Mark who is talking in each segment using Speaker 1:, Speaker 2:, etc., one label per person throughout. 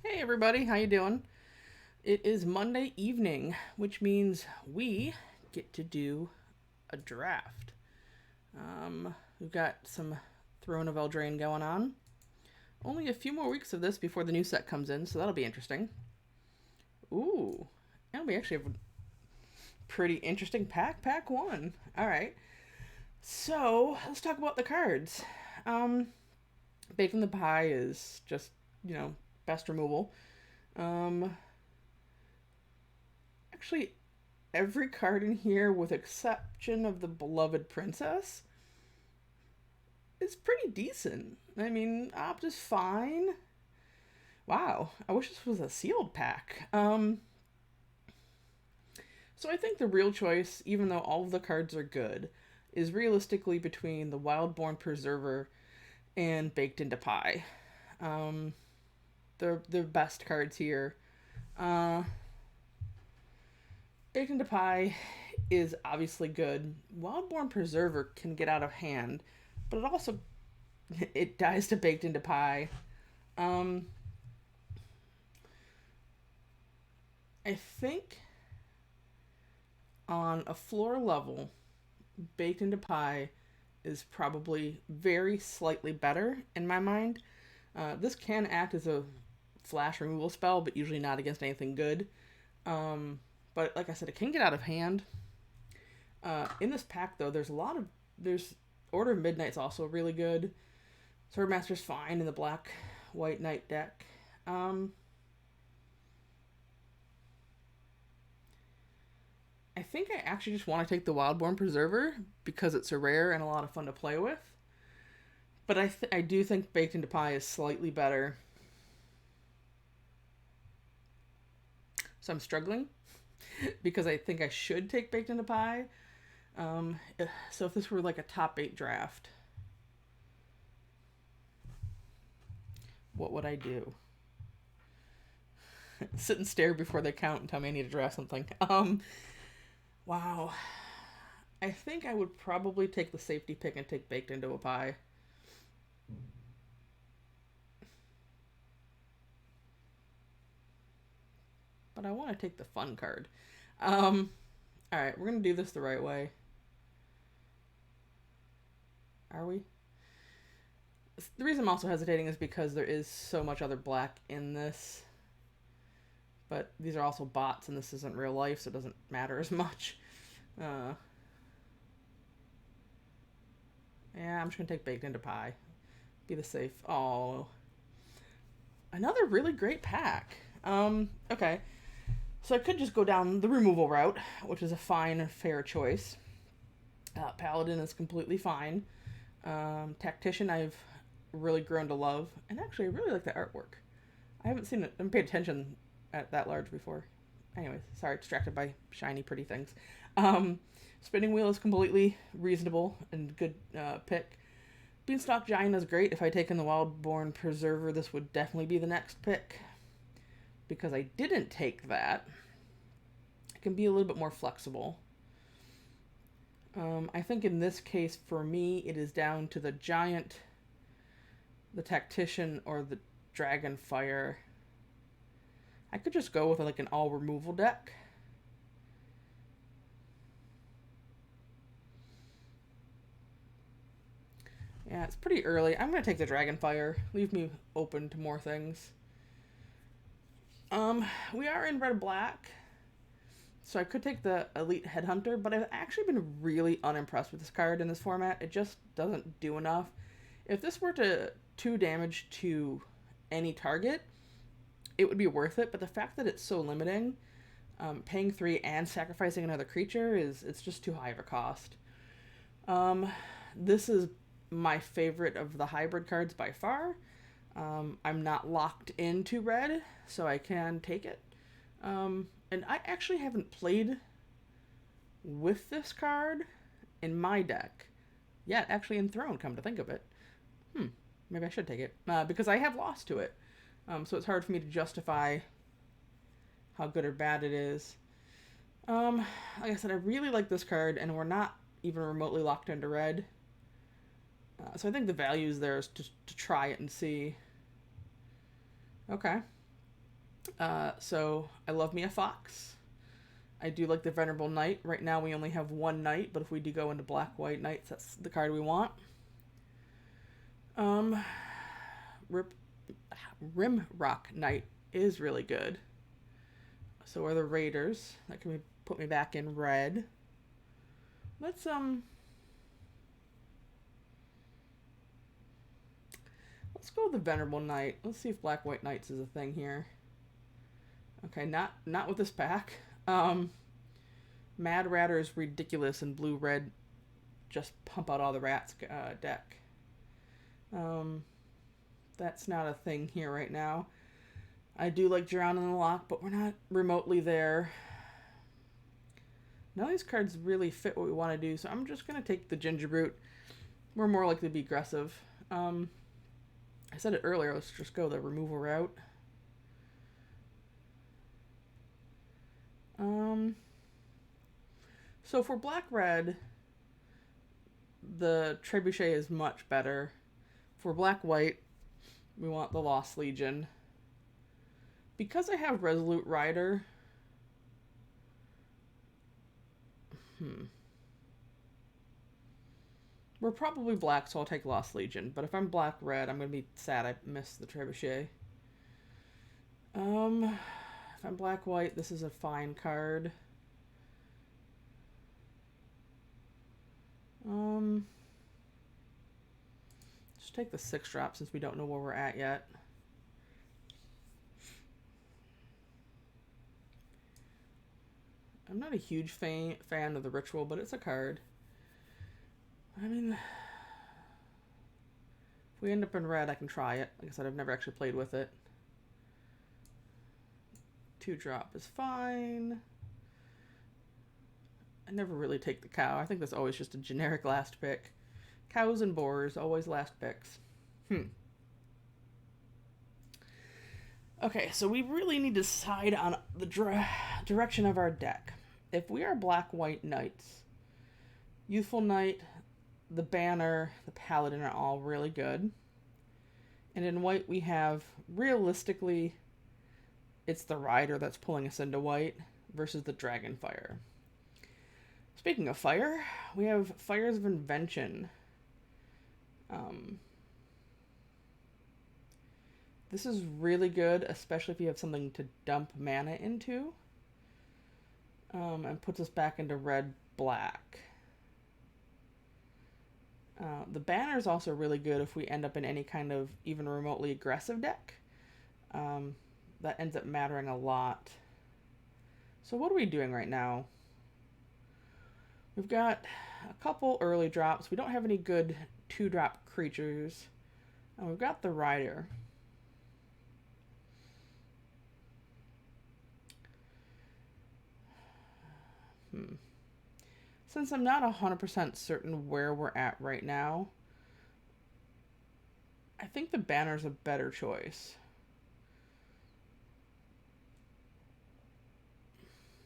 Speaker 1: Hey everybody, how you doing? It is Monday evening, which means we get to do a draft. We've got some Throne of Eldraine going on. Only a few more weeks of this before the new set comes in, so that'll be interesting. Ooh, and we actually have a pretty interesting pack. Pack one. All right, so let's talk about the cards. Um, Baking the Pie is just best removal. Um, Actually, every card in here, with exception of the Beloved Princess, is pretty decent. I mean, Opt is fine. Wow, I wish this was a sealed pack. So I think the real choice, even though all of the cards are good, is realistically between the Wildborn Preserver and Baked into Pie. Um, they're the best cards here. Uh, Baked into Pie is obviously good. Wildborn Preserver can get out of hand, but it also it dies to Baked into Pie. Um, I think on a floor level, Baked into Pie is probably very slightly better in my mind. This can act as a flash removal spell, but usually not against anything good. But like I said, it can get out of hand. In this pack, though, there's Order of Midnight's also really good. Swordmaster's fine in the black white knight deck. I think I actually just want to take the Wildborn Preserver because it's a rare and a lot of fun to play with. But I do think Baked into Pie is slightly better. So I'm struggling because I think I should take Baked into Pie. So if this were like a top 8 draft, what would I do? Sit and stare before they count and tell me I need to draft something. Wow. I think I would probably take the safety pick and take Baked into a Pie. But I want to take the fun card. Alright, we're going to do this the right way. Are we? The reason I'm also hesitating is because there is so much other black in this. But these are also bots, and this isn't real life, so it doesn't matter as much. Uh, yeah, I'm just going to take Baked into Pie. Be the safe. Oh. Another really great pack. Okay. So I could just go down the removal route, which is a fine and fair choice. Paladin is completely fine. Tactician, I've really grown to love, and actually, I really like the artwork. I haven't seen it. I haven't paid attention at that large before. Anyways, sorry, distracted by shiny, pretty things. Um, Spinning Wheel is completely reasonable and good pick. Beanstalk Giant is great. If I take in the Wildborn Preserver, this would definitely be the next pick. Because I didn't take that, it can be a little bit more flexible. I think in this case, for me, it is down to the Giant, the Tactician, or the Dragonfire. I could just go with like an all removal deck. Yeah, it's pretty early. I'm going to take the Dragonfire. Leave me open to more things. We are in red black, so I could take the Elite Headhunter, but I've actually been really unimpressed with this card in this format. It just doesn't do enough. If this were to 2 damage to any target, it would be worth it, but the fact that it's so limiting, paying 3 and sacrificing another creature, it's just too high of a cost. This is my favorite of the hybrid cards by far. I'm not locked into red, so I can take it. And I actually haven't played with this card in my deck yet, actually in Throne, come to think of it. Maybe I should take it. Because I have lost to it. So it's hard for me to justify how good or bad it is. Like I said, I really like this card, and we're not even remotely locked into red. So I think the value is there is to try it and see. Okay. So I love me a fox. I do like the Venerable Knight. Right now we only have one knight, but if we do go into black-white knights, that's the card we want. Rip, Rimrock Knight is really good. So are the Raiders. That can put me back in red. Let's go with the Venerable Knight. Let's see if black-white knights is a thing here. Okay, not with this pack. Mad Ratter is ridiculous in blue-red. Just pump out all the rats deck. That's not a thing here right now. I do like Drown in the Lock, but we're not remotely there. None of these cards really fit what we want to do, so I'm just going to take the Ginger Brute. We're more likely to be aggressive. I said it earlier, let's just go the removal route. So for black-red, the Trebuchet is much better. For black-white, we want the Lost Legion. Because I have Resolute Rider, we're probably black, so I'll take Lost Legion. But if I'm black-red, I'm going to be sad I missed the Trebuchet. If I'm black-white, this is a fine card. Just take the 6-drop since we don't know where we're at yet. I'm not a huge fan of the Ritual, but it's a card. I mean, if we end up in red, I can try it. Like I said, I've never actually played with it. 2-drop is fine. I never really take the cow. I think that's always just a generic last pick. Cows and boars, always last picks. Okay, so we really need to decide on the direction of our deck. If we are black-white knights, Youthful Knight, the Banner, the Paladin are all really good. And in white we have, realistically, it's the Rider that's pulling us into white versus the Dragonfire. Speaking of fire, we have Fires of Invention. This is really good, especially if you have something to dump mana into. And puts us back into red-black. The Banner is also really good if we end up in any kind of even remotely aggressive deck. That ends up mattering a lot. So what are we doing right now? We've got a couple early drops. We don't have any good 2-drop creatures. And we've got the Rider. Since I'm not 100% certain where we're at right now, I think the Banner's a better choice.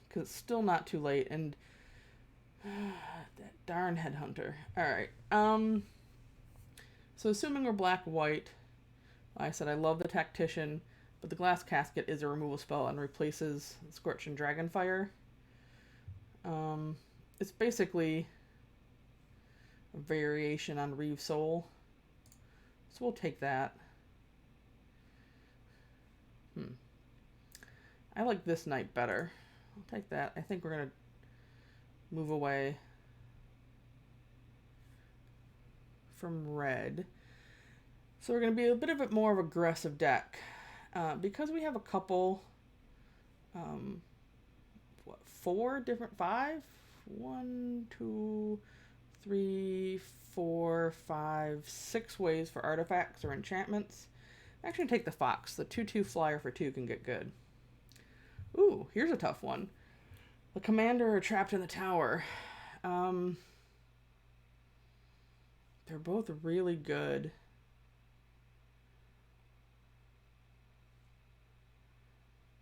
Speaker 1: Because it's still not too late, and that darn Headhunter. Alright, so assuming we're black-white, like I said, I love the Tactician, but the Glass Casket is a removal spell and replaces Scorch and Dragonfire. It's basically a variation on Reeve Soul. So we'll take that. I like this knight better. I'll take that. I think we're going to move away from red. So we're going to be a bit of a more of aggressive deck. Because we have a couple, 1, 2, 3, 4, 5, 6 ways for artifacts or enchantments. I'm actually going to take the Fox. The 2/2 flyer for 2 can get good. Ooh, here's a tough one. The Commander are trapped in the tower. They're both really good.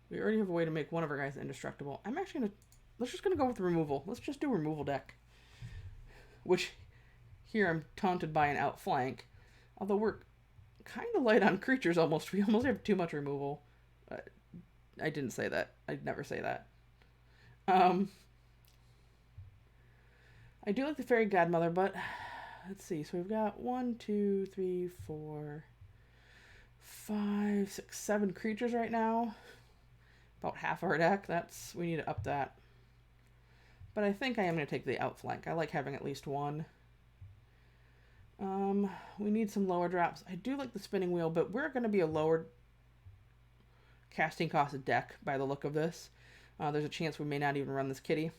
Speaker 1: We already have a way to make one of our guys indestructible. I'm actually going to... Let's just going to go with removal. Let's just do removal deck. Which, here I'm taunted by an outflank. Although we're kind of light on creatures almost. We almost have too much removal. I didn't say that. I'd never say that. Um, I do like the fairy godmother, but let's see. So we've got 1, 2, 3, 4, 5, 6, 7 creatures right now. About half of our deck. We need to up that. But I think I am going to take the outflank. I like having at least one. We need some lower drops. I do like the spinning wheel, but we're going to be a lower casting cost deck by the look of this. There's a chance we may not even run this kitty.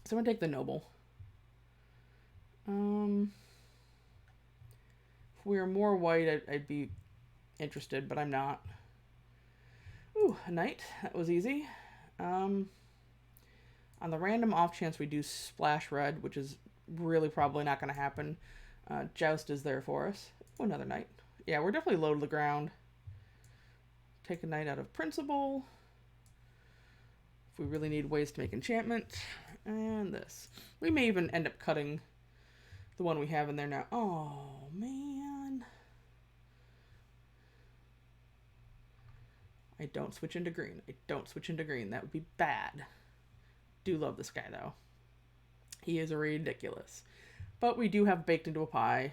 Speaker 1: So I'm going to take the noble. If we were more white, I'd be interested, but I'm not. Ooh, a knight. That was easy. On the random off chance we do splash red, which is really probably not going to happen, Joust is there for us. Oh, another knight. Yeah, we're definitely low to the ground. Take a knight out of principle. If we really need ways to make enchantment. And this. We may even end up cutting the one we have in there now. Oh, man. I don't switch into green. I don't switch into green. That would be bad. Do love this guy, though. He is ridiculous. But we do have baked into a pie.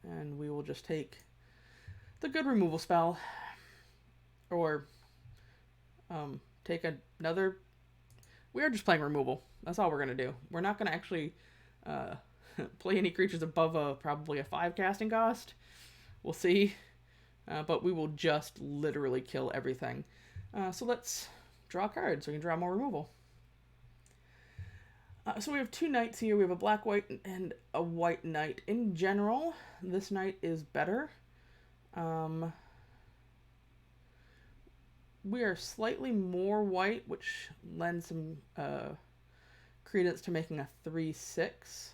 Speaker 1: And we will just take the good removal spell. Or take another... We are just playing removal. That's all we're going to do. We're not going to actually play any creatures above probably a 5 casting cost. We'll see. But we will just literally kill everything. So let's draw cards so we can draw more removal. So we have 2 knights here. We have a black, white, and a white knight. In general, this knight is better. We are slightly more white, which lends some credence to making a 3/6.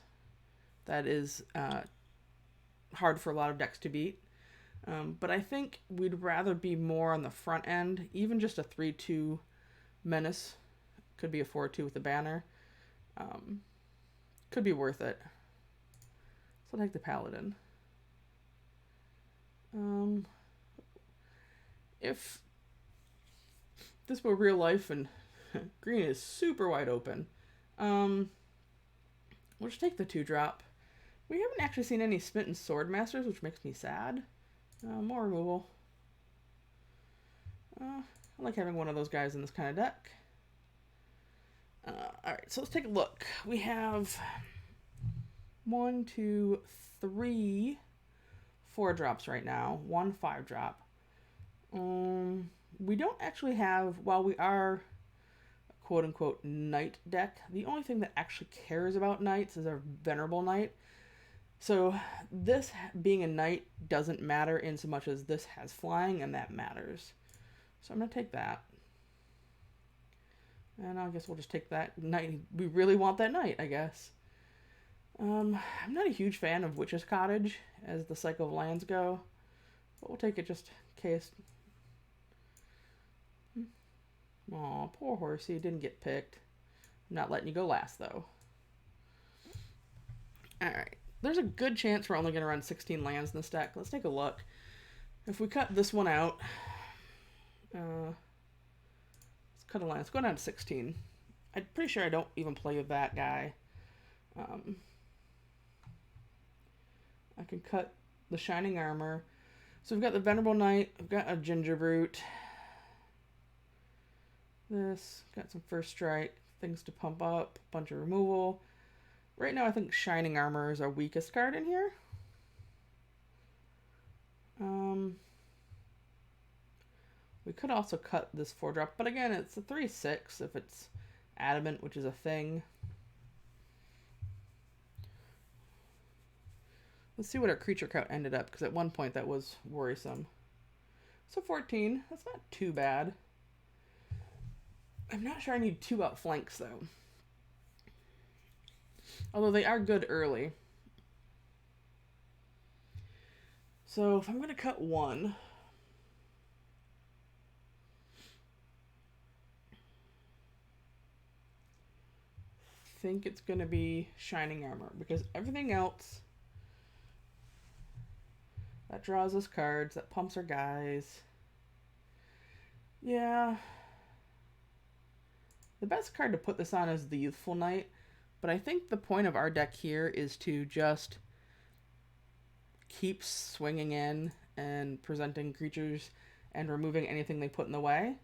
Speaker 1: That is hard for a lot of decks to beat. But I think we'd rather be more on the front end. Even just a 3/2 menace. Could be a 4/2 with a banner. Could be worth it. So I'll take the paladin. If this were real life and green is super wide open, we'll just take the 2-drop. We haven't actually seen any Smitten Sword Masters, which makes me sad. More removal. I like having one of those guys in this kind of deck. Alright, so let's take a look. We have 1, 2, 3 4-drops right now. 1 5-drop. We don't actually have, while we are a quote-unquote knight deck, the only thing that actually cares about knights is our Venerable Knight. So this being a knight doesn't matter in so much as this has flying, and that matters. So I'm going to take that. And I guess we'll just take that knight. We really want that knight, I guess. I'm not a huge fan of Witch's Cottage as the cycle of lands go. But we'll take it just in case. Aw, poor horsey. Didn't get picked. I'm not letting you go last, though. Alright. There's a good chance we're only going to run 16 lands in this deck. Let's take a look. If we cut this one out... let's cut a line. Let's go down to 16. I'm pretty sure I don't even play with that guy. I can cut the Shining Armor. So we've got the Venerable Knight. We've got a Ginger Brute. This. Got some First Strike. Things to pump up. A bunch of removal. Right now I think Shining Armor is our weakest card in here. We could also cut this 4-drop, but again, it's a 3/6 if it's adamant, which is a thing. Let's see what our creature count ended up, because at one point that was worrisome. So 14, that's not too bad. I'm not sure I need 2 outflanks, though. Although they are good early. So if I'm going to cut 1... I think it's going to be Shining Armor, because everything else that draws us cards, that pumps our guys. Yeah, The best card to put this on is the Youthful Knight, but I think the point of our deck here is to just keep swinging in and presenting creatures and removing anything they put in the way.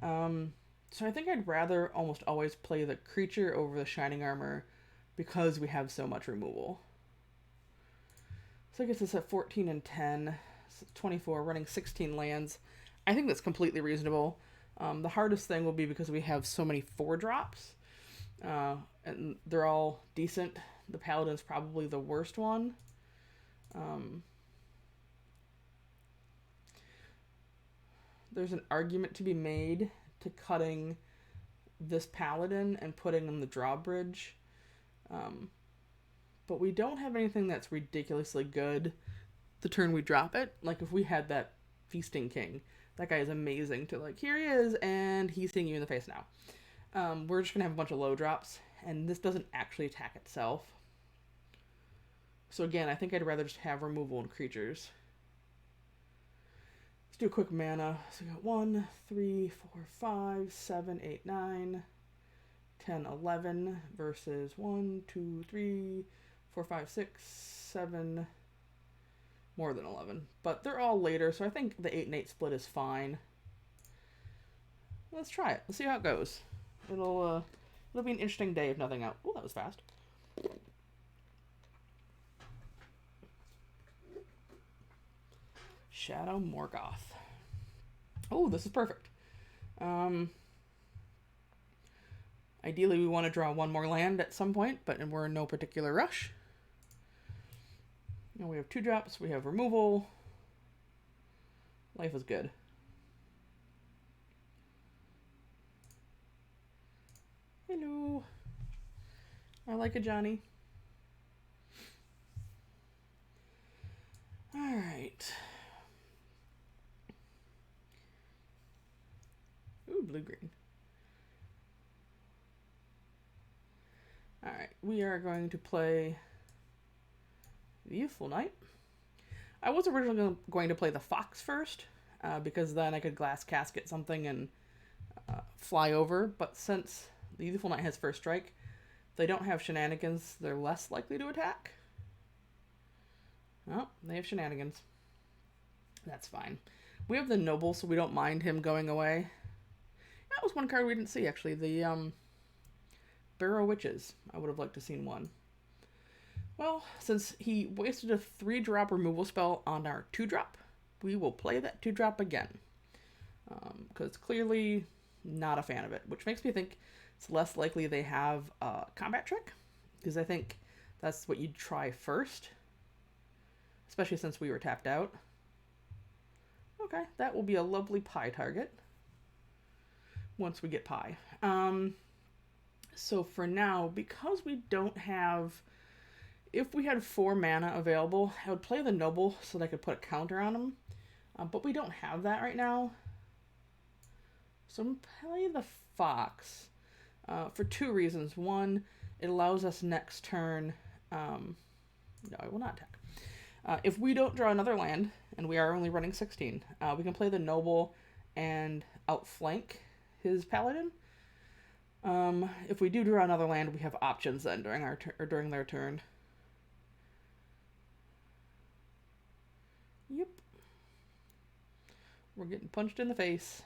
Speaker 1: So I think I'd rather almost always play the creature over the Shining Armor because we have so much removal. So I guess it's at 14 and 10, 24, running 16 lands. I think that's completely reasonable. The hardest thing will be because we have so many 4-drops, and they're all decent. The Paladin's probably the worst one. There's an argument to be made to cutting this Paladin and putting in the drawbridge. But we don't have anything that's ridiculously good the turn we drop it. Like if we had that Feasting King, that guy is amazing to like, here he is, and he's hitting you in the face now. We're just going to have a bunch of low drops, and this doesn't actually attack itself. So again, I think I'd rather just have removal and creatures. Let's do a quick mana. So we got 1, 3, 4, 5, 7, 8, 9, 10, 11 versus 1, 2, 3, 4, 5, 6, 7, more than 11. But they're all later, so I think the 8 and 8 split is fine. Let's try it. Let's see how it goes. It'll be an interesting day if nothing else. Oh, that was fast. Shadow Morgoth. Oh, this is perfect. Ideally, we want to draw one more land at some point, but we're in no particular rush. Now we have 2 drops. We have removal. Life is good. Hello. I like a Johnny. All right. Ooh, blue-green. All right, we are going to play the Youthful Knight. I was originally going to play the Fox first, because then I could Glass Casket something and fly over, but since the Youthful Knight has first strike, they don't have shenanigans, they're less likely to attack. Oh, they have shenanigans. That's fine. We have the Noble, so we don't mind him going away. That was one card we didn't see, actually. The Barrow Witches. I would have liked to have seen one. Well, since he wasted a 3-drop removal spell on our 2-drop, we will play that 2-drop again. Because clearly not a fan of it, which makes me think it's less likely they have a combat trick, because I think that's what you'd try first, especially since we were tapped out. Okay, that will be a lovely pie target once we get pie. So for now, because we don't have... If we had 4 mana available, I would play the Noble so that I could put a counter on him. But we don't have that right now. So I'm going to play the Fox for 2 reasons. One, it allows us next turn... no, I will not attack. If we don't draw another land, and we are only running 16, we can play the Noble and outflank his Paladin. If we do draw another land, we have options then during their turn. Yep. We're getting punched in the face.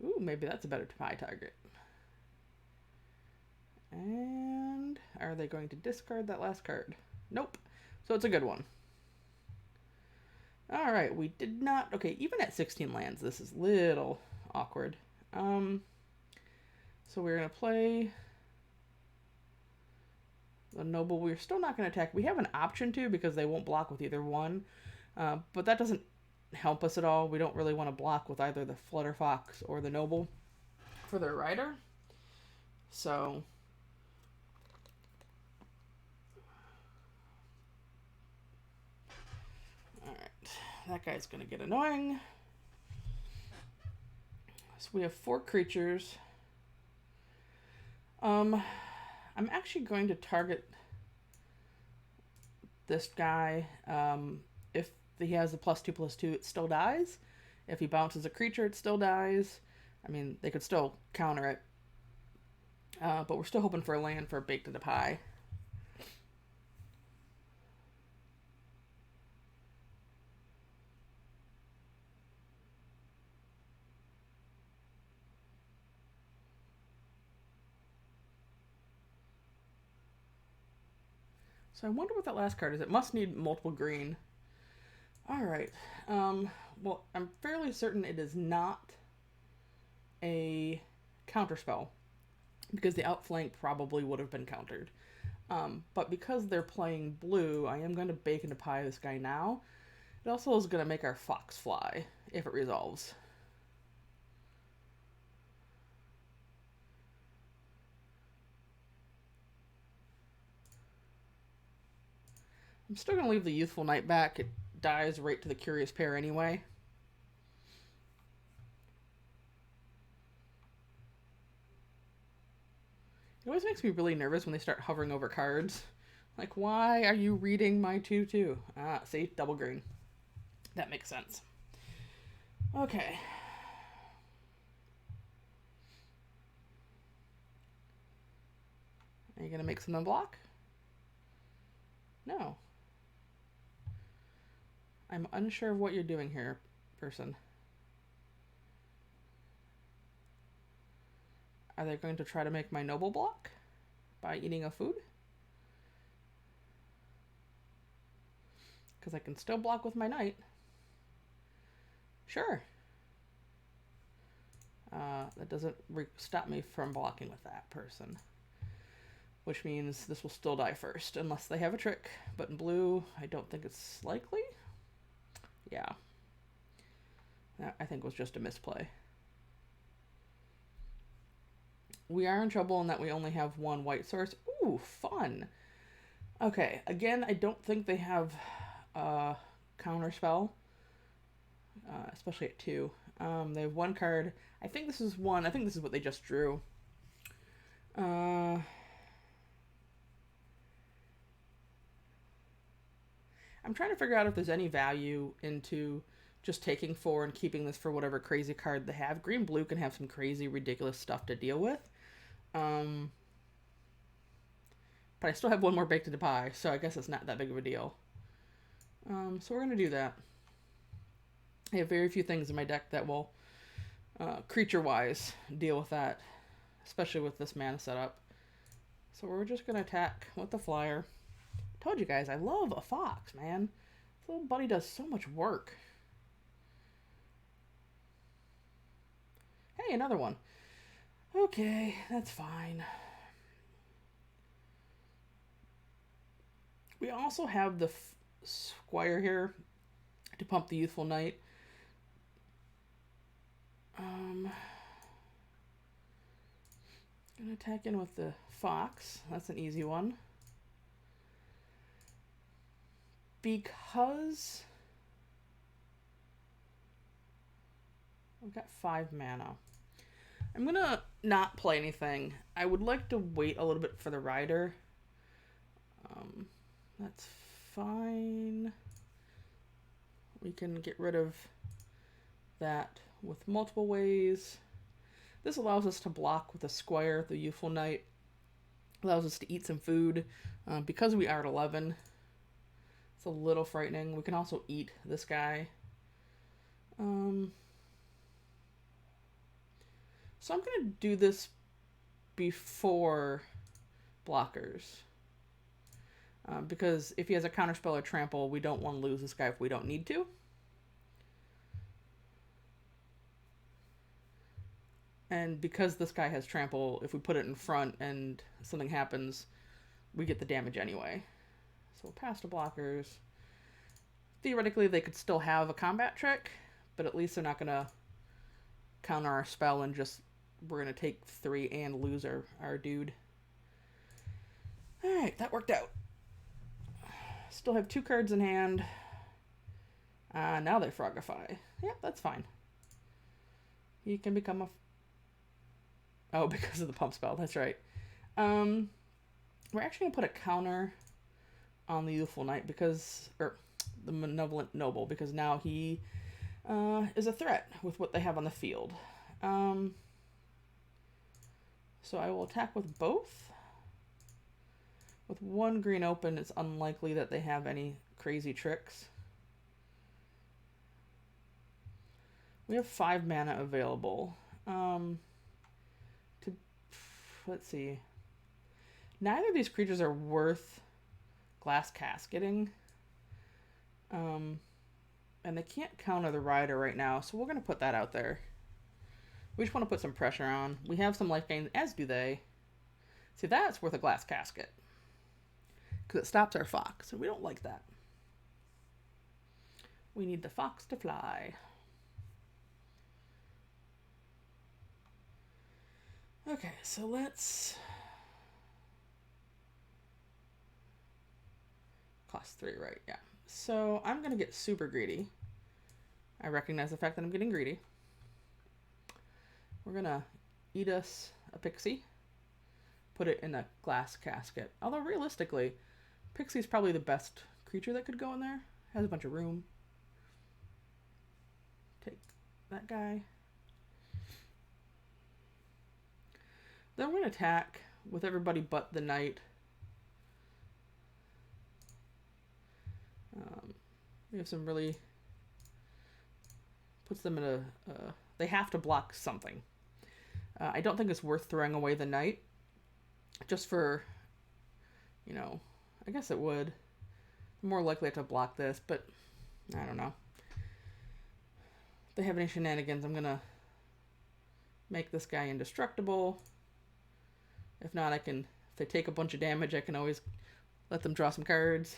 Speaker 1: Ooh, maybe that's a better pie target. And are they going to discard that last card? Nope. So it's a good one. All right, we did not... Okay, even at 16 lands, this is a little awkward. So we're going to play the Noble. We're still not going to attack. We have an option to because they won't block with either one. But that doesn't help us at all. We don't really want to block with either the Flutterfox or the Noble for their rider. So... that guy's going to get annoying. So we have 4 creatures. I'm actually going to target this guy. If he has the +2/+2, it still dies. If he bounces a creature, it still dies. I mean, they could still counter it. But we're still hoping for a land for Baked into Pie. So I wonder what that last card is. It must need multiple green. Alright. Well, I'm fairly certain it is not a counterspell, because the outflank probably would have been countered. But because they're playing blue, I am going to Bake into Pie this guy now. It also is going to make our Fox fly if it resolves. I'm still going to leave the Youthful Knight back. It dies right to the Curious Pair anyway. It always makes me really nervous when they start hovering over cards. Like, why are you reading my 2/2? Ah, see? Double green. That makes sense. Okay. Are you going to make some block? No. I'm unsure of what you're doing here, person. Are they going to try to make my noble block by eating a food? Because I can still block with my knight. Sure. That doesn't stop me from blocking with that person. Which means this will still die first, unless they have a trick. But in blue, I don't think it's likely. Yeah. That, I think, was just a misplay. We are in trouble in that we only have one white source. Ooh, fun. Okay, again, I don't think they have a counterspell, especially at 2. They have one card. I think this is one. I think this is what they just drew. I'm trying to figure out if there's any value into just taking 4 and keeping this for whatever crazy card they have. Green-blue can have some crazy, ridiculous stuff to deal with. But I still have one more Baked into Pie, so I guess it's not that big of a deal. So we're going to do that. I have very few things in my deck that will, creature-wise, deal with that, especially with this mana setup. So we're just going to attack with the flyer. Told you guys, I love a fox, man. This little buddy does so much work. Hey, another one. Okay, that's fine. We also have the Squire here to pump the Youthful Knight. Gonna attack in with the Fox. That's an easy one. Because I've got 5 mana. I'm gonna not play anything. I would like to wait a little bit for the rider. That's fine. We can get rid of that with multiple ways. This allows us to block with the Squire, the Youthful Knight. Allows us to eat some food. Because we are at 11, it's a little frightening. We can also eat this guy. So I'm going to do this before blockers. Because if he has a counterspell or trample, we don't want to lose this guy if we don't need to. And because this guy has trample, if we put it in front and something happens, we get the damage anyway. So we'll pass to blockers. Theoretically, they could still have a combat trick, but at least they're not going to counter our spell and just, we're going to take 3 and lose our dude. Alright, that worked out. Still have 2 cards in hand. Now they Frogify. Yep, that's fine. He can become a... Oh, because of the pump spell, that's right. We're actually going to put a counter on the Youthful Knight because... Or the Malevolent Noble, because now he is a threat with what they have on the field. So I will attack with both. With one green open, it's unlikely that they have any crazy tricks. We have 5 mana available. Let's see. Neither of these creatures are worth glass casketing. And they can't counter the rider right now, so we're going to put that out there. We just want to put some pressure on. We have some life gain, as do they. See, that's worth a glass casket. Because it stops our fox, and we don't like that. We need the fox to fly. Okay, so let's... Cost 3, right? Yeah. So I'm going to get super greedy. I recognize the fact that I'm getting greedy. We're going to eat us a pixie. Put it in a glass casket. Although realistically, pixie's probably the best creature that could go in there. Has a bunch of room. Take that guy. Then we're going to attack with everybody but the knight. We have some really... Puts them in a... they have to block something. I don't think it's worth throwing away the knight. Just for... You know... I guess it would. I'm more likely to block this, but... I don't know. If they have any shenanigans, I'm going to... make this guy indestructible. If not, I can... If they take a bunch of damage, I can always let them draw some cards.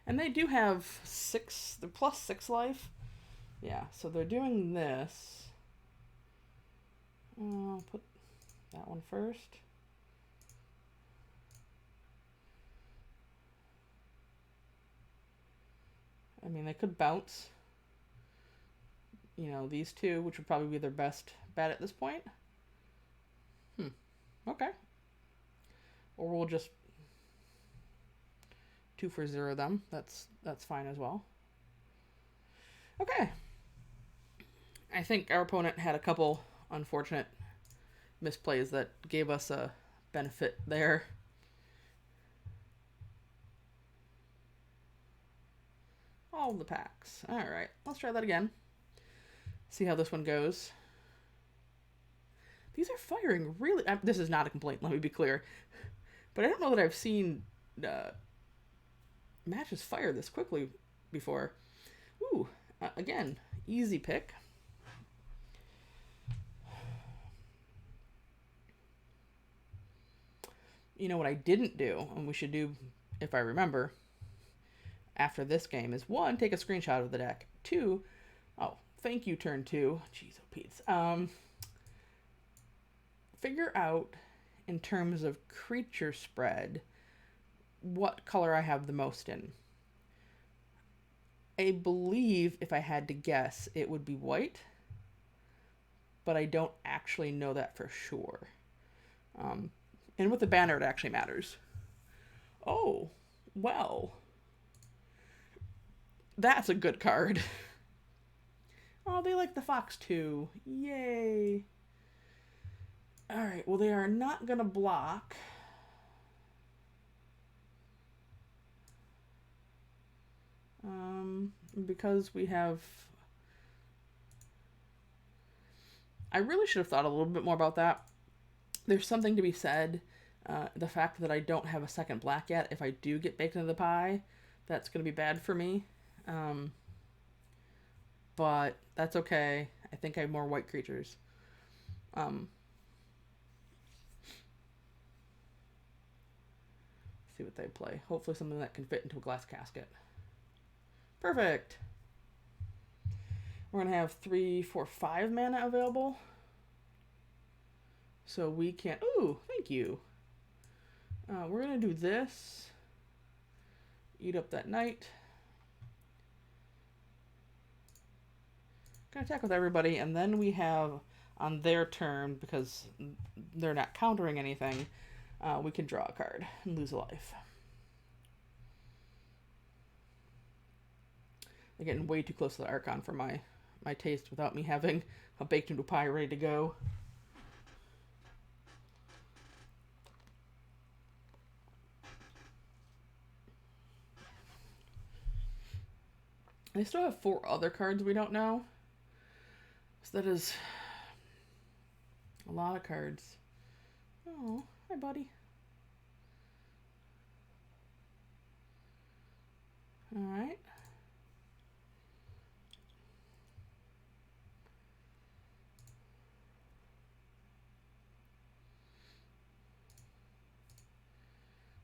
Speaker 1: And they do have 6... They're plus 6 life. Yeah, so they're doing this. I'll put that one first. I mean, they could bounce. You know, these two, which would probably be their best bet at this point. Okay. Or we'll just 2 for 0 them. That's fine as well. Okay. I think our opponent had a couple unfortunate misplays that gave us a benefit there. All the packs. All right, let's try that again. See how this one goes. These are firing really... this is not a complaint, let me be clear. But I don't know that I've seen matches fire this quickly before. Ooh, again, easy pick. You know what I didn't do, and we should do, if I remember, after this game, is 1, take a screenshot of the deck. 2, oh, thank you, turn 2. Jeez, oh, Pete's. Figure out, in terms of creature spread, what color I have the most in. I believe, if I had to guess, it would be white, but I don't actually know that for sure. And with the banner, it actually matters. Oh, well. That's a good card. Oh, they like the fox too. Yay. Alright, well, they are not going to block. Because we have... I really should have thought a little bit more about that. There's something to be said. The fact that I don't have a second black yet, if I do get baked into the pie, that's going to be bad for me. But that's okay. I think I have more white creatures. See what they play. Hopefully something that can fit into a glass casket. Perfect. We're going to have 3, 4, 5 mana available. So we can... Ooh, thank you. We're going to do this. Eat up that knight. Going to attack with everybody, and then we have, on their turn, because they're not countering anything, we can draw a card and lose a life. They're getting way too close to the Archon for my taste without me having a baked into pie ready to go. They still have 4 other cards we don't know. So that is a lot of cards. Oh, hi, buddy. All right.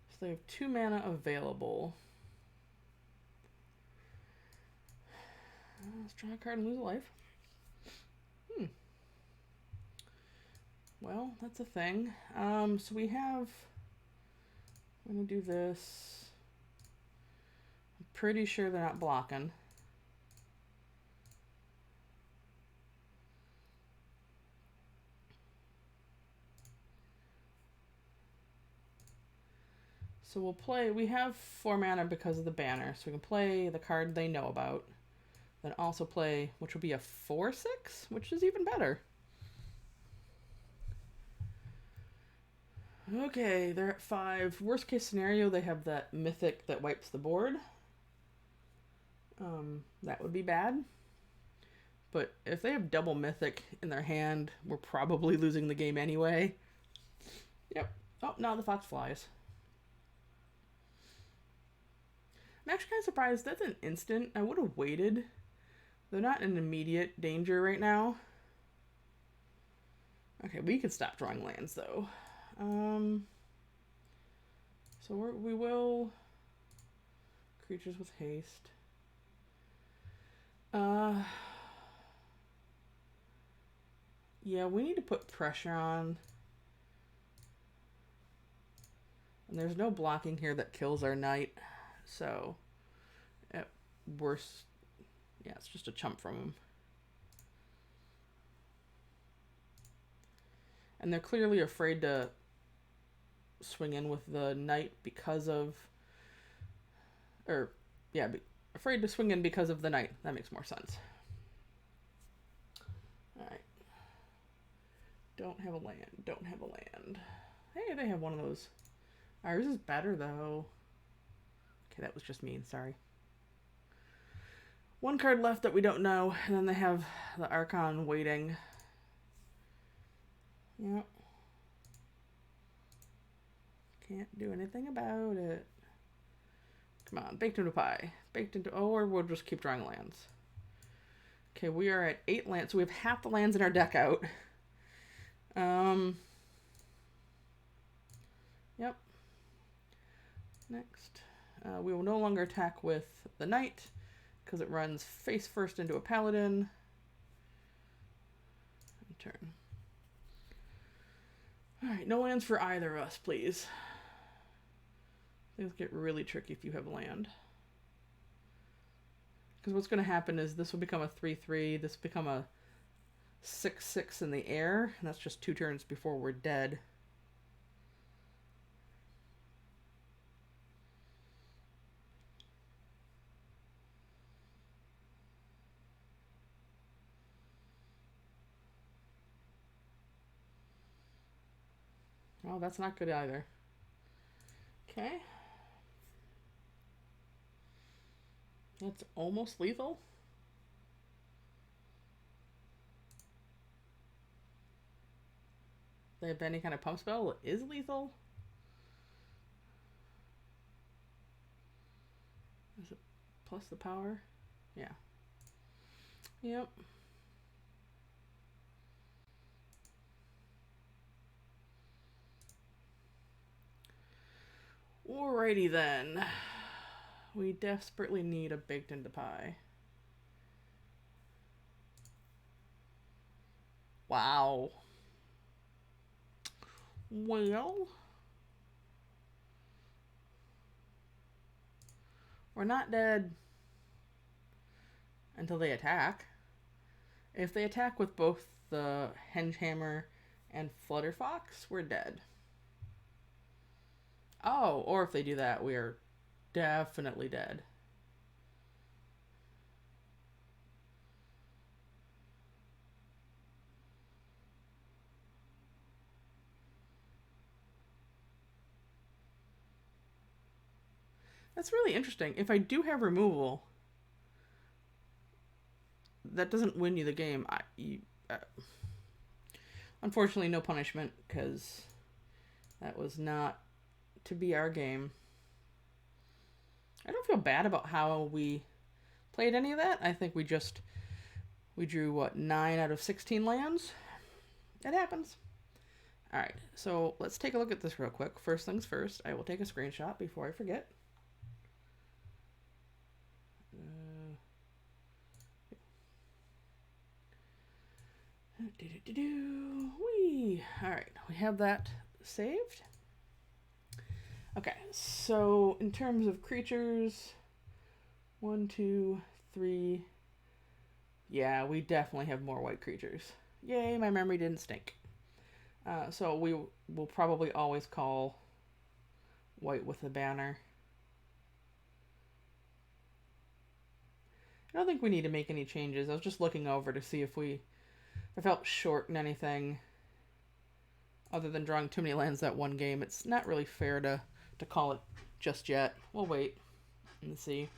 Speaker 1: So they have 2 mana available. Let's draw a card and lose a life. Well, that's a thing. So we have... I'm going to do this. I'm pretty sure they're not blocking. So we'll play... We have 4 mana because of the banner. So we can play the card they know about. Then also play, which will be a 4/6, which is even better. Okay, they're at 5. Worst case scenario, they have that mythic that wipes the board. That would be bad. But if they have double mythic in their hand, we're probably losing the game anyway. Yep. Oh, now the fox flies. I'm actually kind of surprised. That's an instant. I would have waited. They're not in immediate danger right now. Okay, we can stop drawing lands, though. So we will... Creatures with haste. Yeah, we need to put pressure on. And there's no blocking here that kills our knight. So, at worst, yeah, it's just a chump from him. And they're clearly afraid to swing in with the knight because of... Or, yeah, afraid to swing in because of the knight. That makes more sense. Alright. Don't have a land. Don't have a land. Hey, they have one of those. Ours is better, though. Okay, that was just mean. Sorry. 1 card left that we don't know. And then they have the Archon waiting. Yep. Can't do anything about it. Come on, baked into pie. Baked into... Oh, or we'll just keep drawing lands. Okay, we are at 8 lands. So we have half the lands in our deck out. Yep. Next. We will no longer attack with the knight because it runs face first into a paladin. Turn. Alright, no lands for either of us, please. Things get really tricky if you have land. Because what's going to happen is this will become a 3/3, this will become a 6/6 in the air, and that's just 2 turns before we're dead. Oh, that's not good either. Okay. That's almost lethal. They have any kind of pump spell is lethal. Is it plus the power? Yeah. Yep. Alrighty then. We desperately need a baked into pie. Wow. Well, we're not dead until they attack. If they attack with both the Hengehammer and Flutterfox, we're dead. Oh, or if they do that, we are definitely dead. That's really interesting. If I do have removal, that doesn't win you the game. Unfortunately, no punishment, because that was not to be our game. I don't feel bad about how we played any of that. I think we drew, what, 9 out of 16 lands? It happens. All right, so let's take a look at this real quick. First things first, I will take a screenshot before I forget. All right, we have that saved. Okay, so in terms of creatures, 1, 2, 3. Yeah, we definitely have more white creatures. Yay, my memory didn't stink. So we will probably always call white with a banner. I don't think we need to make any changes. I was just looking over to see if I felt short in anything other than drawing too many lands that one game. It's not really fair to call it just yet. We'll wait and see.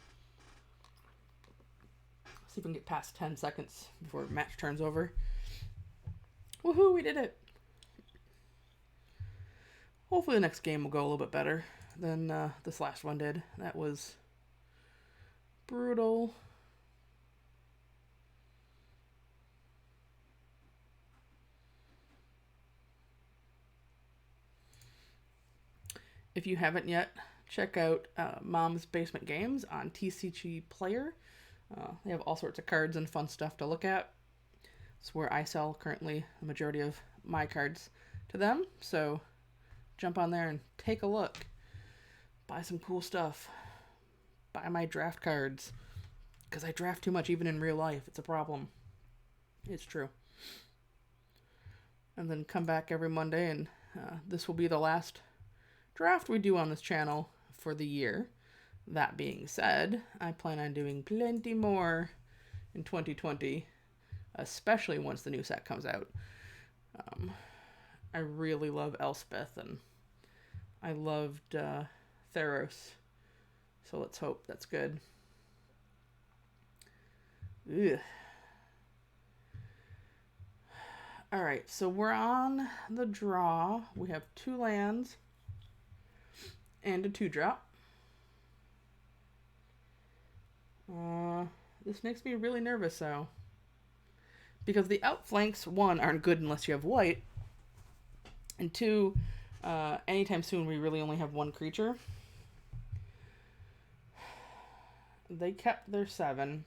Speaker 1: See if we can get past 10 seconds before match turns over. Woohoo, we did it. Hopefully the next game will go a little bit better than this last one did. That was brutal. If you haven't yet, check out Mom's Basement Games on TCG Player. They have all sorts of cards and fun stuff to look at. It's where I sell currently the majority of my cards to them. So jump on there and take a look. Buy some cool stuff. Buy my draft cards. Because I draft too much even in real life. It's a problem. It's true. And then come back every Monday, and this will be the last draft we do on this channel for the year. That being said, I plan on doing plenty more in 2020, especially once the new set comes out. I really love Elspeth, and I loved Theros, so let's hope that's good. Ugh. All right, so we're on the draw. We have 2 lands and a 2-drop. This makes me really nervous, though. Because the outflanks, 1, aren't good unless you have white. And 2, anytime soon we really only have 1 creature. They kept their 7.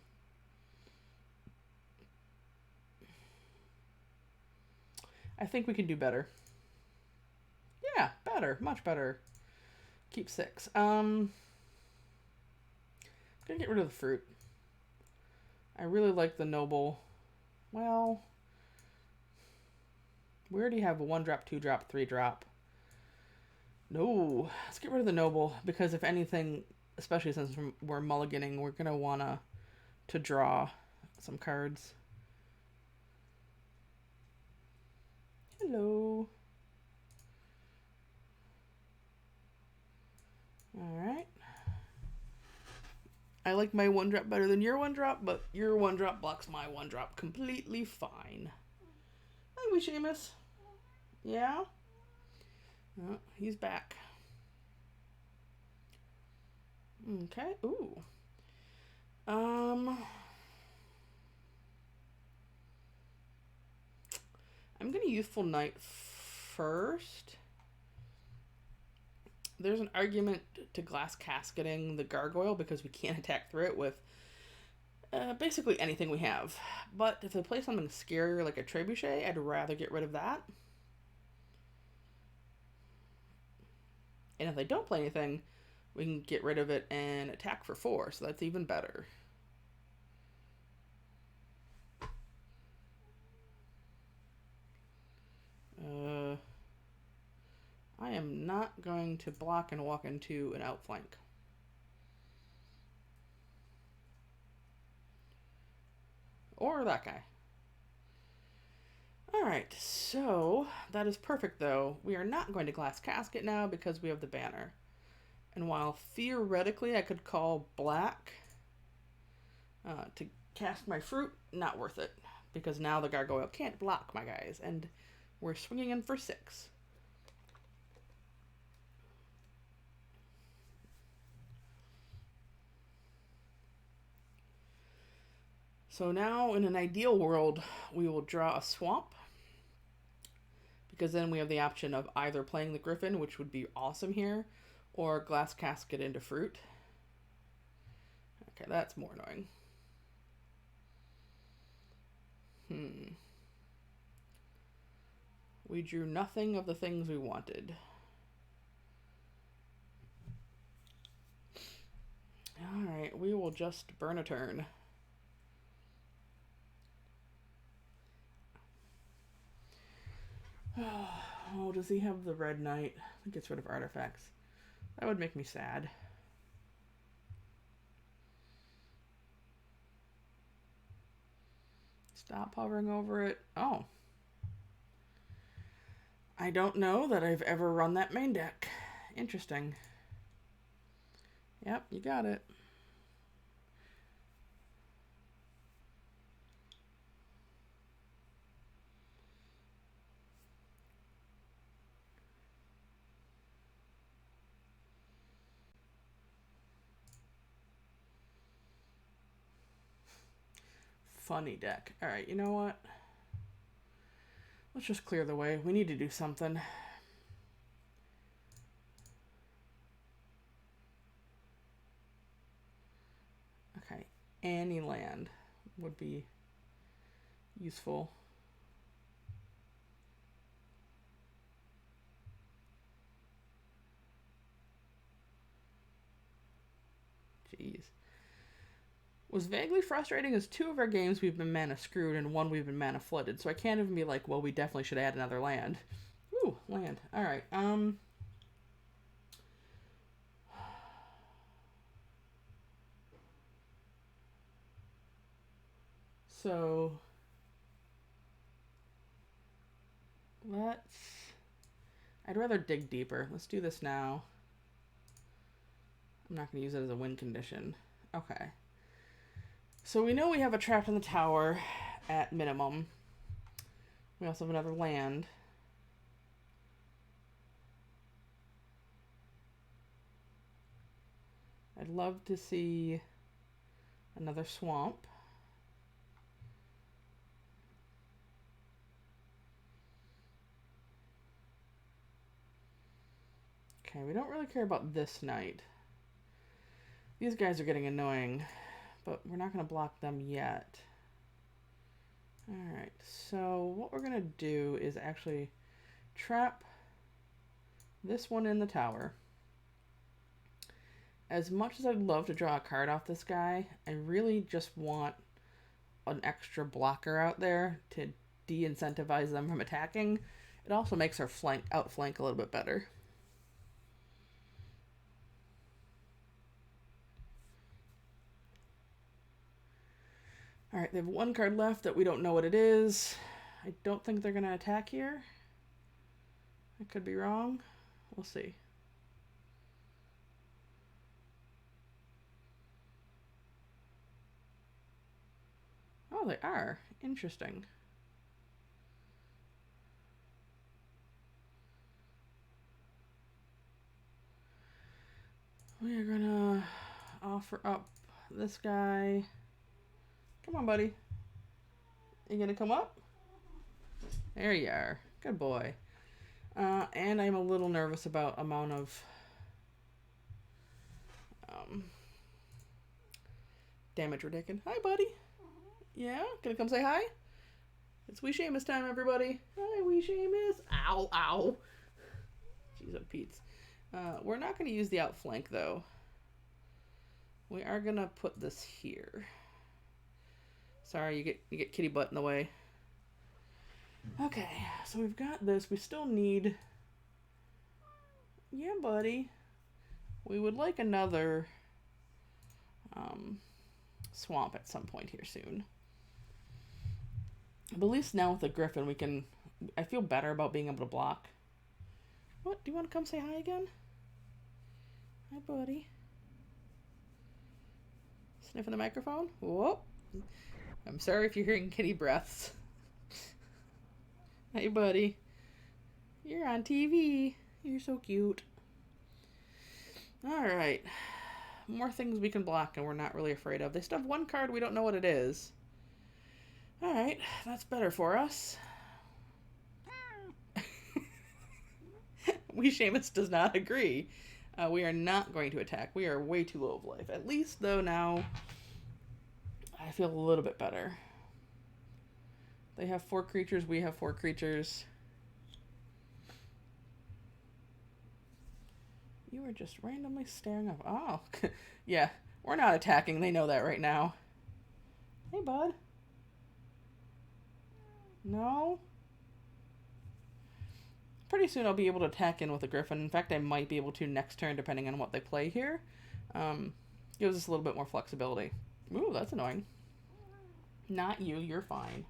Speaker 1: I think we can do better. Yeah, better. Much better. Keep 6. Gonna get rid of the fruit. I really like the noble. Well, we already have a 1-drop, 2-drop, 3-drop. No, let's get rid of the noble, because if anything, especially since we're mulliganing, we're gonna wanna to draw some cards. Hello. Alright. I like my 1-drop better than your 1-drop, but your 1-drop blocks my 1-drop completely fine. Hi, wee Seamus. Yeah? Oh, he's back. Okay. Ooh. I'm gonna Youthful Knight first. There's an argument to glass casketing the gargoyle because we can't attack through it with basically anything we have. But if they play something scarier like a trebuchet, I'd rather get rid of that. And if they don't play anything, we can get rid of it and attack for 4, so that's even better. I am not going to block and walk into an outflank. Or that guy. Alright, so that is perfect though. We are not going to glass casket now because we have the banner. And while theoretically I could call black to cast my fruit, not worth it. Because now the gargoyle can't block my guys. And we're swinging in for 6. So now, in an ideal world, we will draw a swamp. Because then we have the option of either playing the Griffin, which would be awesome here, or Glass Casket into fruit. Okay, that's more annoying. We drew nothing of the things we wanted. Alright, we will just burn a turn. Oh, does he have the Red Knight? He gets rid of artifacts. That would make me sad. Stop hovering over it. Oh. I don't know that I've ever run that main deck. Interesting. Yep, you got it. Funny deck. Alright, you know what? Let's just clear the way. We need to do something. Okay, any land would be useful. Jeez. Was vaguely frustrating as 2 of our games we've been mana screwed and 1 we've been mana flooded, so I can't even be like, well, we definitely should add another land. Ooh, land. Alright, so I'd rather dig deeper. Let's do this now. I'm not going to use it as a win condition. Okay. So we know we have a trap in the tower at minimum. We also have another land. I'd love to see another swamp. Okay, we don't really care about this knight. These guys are getting annoying, but we're not going to block them yet. Alright, so what we're going to do is actually trap this one in the tower. As much as I'd love to draw a card off this guy, I really just want an extra blocker out there to de-incentivize them from attacking. It also makes our outflank a little bit better. Alright, they have 1 card left that we don't know what it is. I don't think they're going to attack here. I could be wrong. We'll see. Oh, they are. Interesting. We are gonna offer up this guy. Come on, buddy. You gonna come up? There you are. Good boy. And I'm a little nervous about amount of damage we're taking. Hi, buddy. Yeah? Gonna come say hi? It's Wee Seamus time, everybody. Hi, Wee Seamus. Ow, ow. Jeez, up Pete's. We're not going to use the outflank, though. We are going to put this here. Sorry, you get kitty butt in the way. Okay, so we've got this. We still need... Yeah, buddy. We would like another swamp at some point here soon. But at least now with the Griffin, we can... I feel better about being able to block. What? Do you want to come say hi again? Hi, buddy. Sniffing the microphone? Whoa. I'm sorry if you're hearing kitty breaths. Hey, buddy. You're on TV. You're so cute. Alright. More things we can block and we're not really afraid of. They still have one card we don't know what it is. Alright, that's better for us. Seamus does not agree. We are not going to attack. We are way too low of life. At least, though, now I feel a little bit better. They have 4 creatures. We have 4 creatures. You are just randomly staring up. Oh, yeah. We're not attacking. They know that right now. Hey, bud. No? Pretty soon I'll be able to attack in with a Griffin. In fact, I might be able to next turn, depending on what they play here. Gives us a little bit more flexibility. Ooh, that's annoying. Not you. You're fine.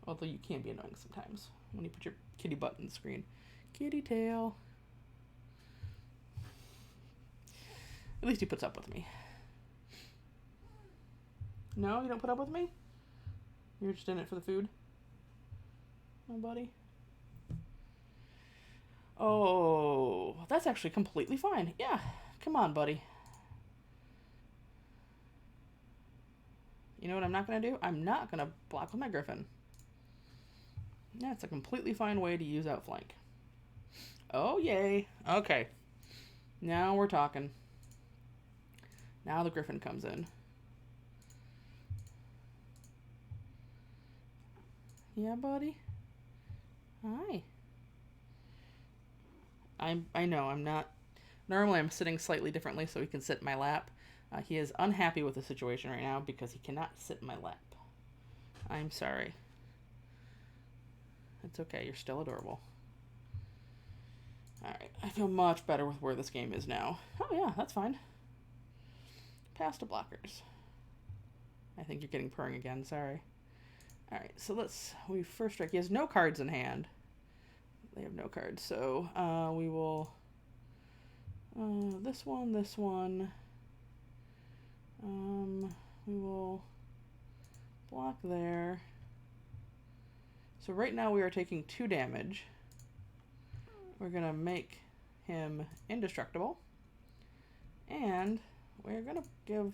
Speaker 1: Although you can be annoying sometimes when you put your kitty butt in the screen. Kitty tail. At least he puts up with me. No, you don't put up with me? You're just in it for the food? Oh, buddy. Oh, that's actually completely fine. Yeah, come on, buddy. You know what I'm not going to do? I'm not going to block with my Griffin. Yeah, it's a completely fine way to use Outflank. Oh, yay. Okay. Now we're talking. Now the Griffin comes in. Yeah, buddy? Hi. I know, I'm not... Normally I'm sitting slightly differently so he can sit in my lap. He is unhappy with the situation right now because he cannot sit in my lap. I'm sorry. It's okay, you're still adorable. Alright, I feel much better with where this game is now. Oh yeah, that's fine. Pass to blockers. I think you're getting purring again, sorry. Alright, so we first strike. He has no cards in hand. They have no cards, so we will... this one. We will block there. So right now we are taking 2 damage. We're going to make him indestructible. And we're going to give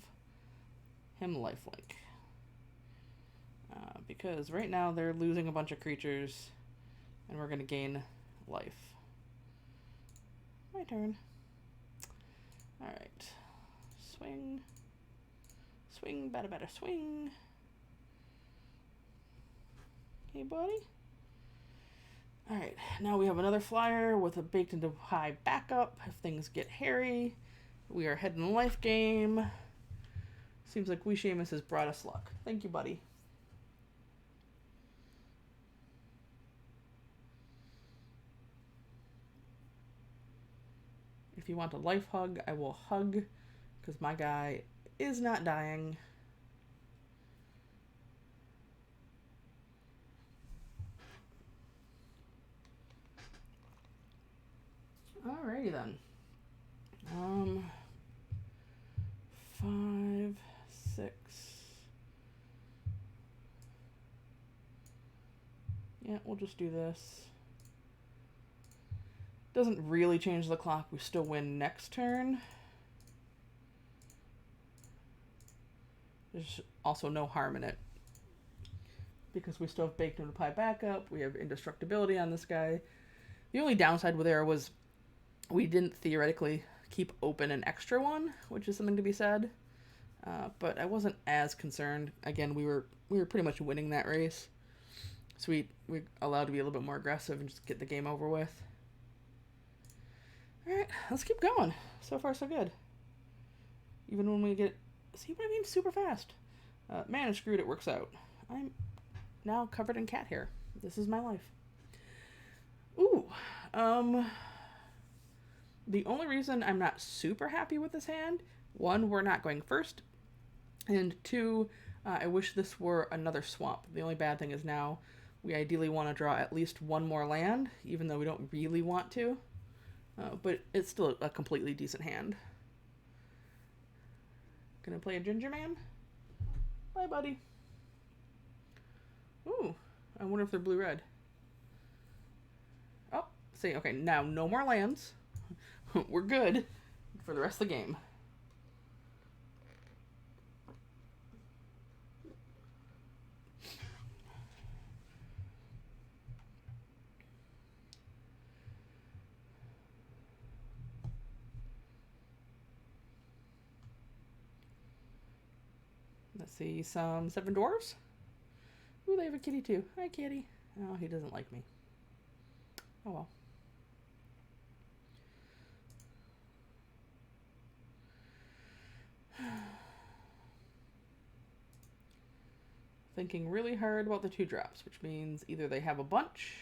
Speaker 1: him lifelink. Because right now they're losing a bunch of creatures. And we're going to gain life. My turn. Alright. Swing. Swing, better, swing. Hey, buddy. Alright, now we have another flyer with a baked into high backup. If things get hairy, we are heading the life game. Seems like Seamus has brought us luck. Thank you, buddy. If you want a life hug, I will hug, because my guy is not dying. Alrighty then. 5, 6. Yeah, we'll just do this. Doesn't really change the clock. We still win next turn. There's also no harm in it. Because we still have baked into pie backup. We have indestructibility on this guy. The only downside with there was we didn't theoretically keep open an extra one, which is something to be said. But I wasn't as concerned. Again, we were pretty much winning that race. So we're allowed to be a little bit more aggressive and just get the game over with. Alright, let's keep going. So far, so good. Even when we get... See what I mean? Super fast. Man, I'm screwed. It works out. I'm now covered in cat hair. This is my life. Ooh. The only reason I'm not super happy with this hand, 1, we're not going first. And 2, I wish this were another swamp. The only bad thing is now we ideally want to draw at least 1 more land, even though we don't really want to. But it's still a completely decent hand. Gonna play a Ginger Man? Bye, buddy. Ooh, I wonder if they're blue-red. Oh, see, okay, now no more lands. We're good for the rest of the game. Let's see, some 7 dwarves. Ooh, they have a kitty too. Hi, kitty. Oh, he doesn't like me. Oh well. Thinking really hard about the 2 drops, which means either they have a bunch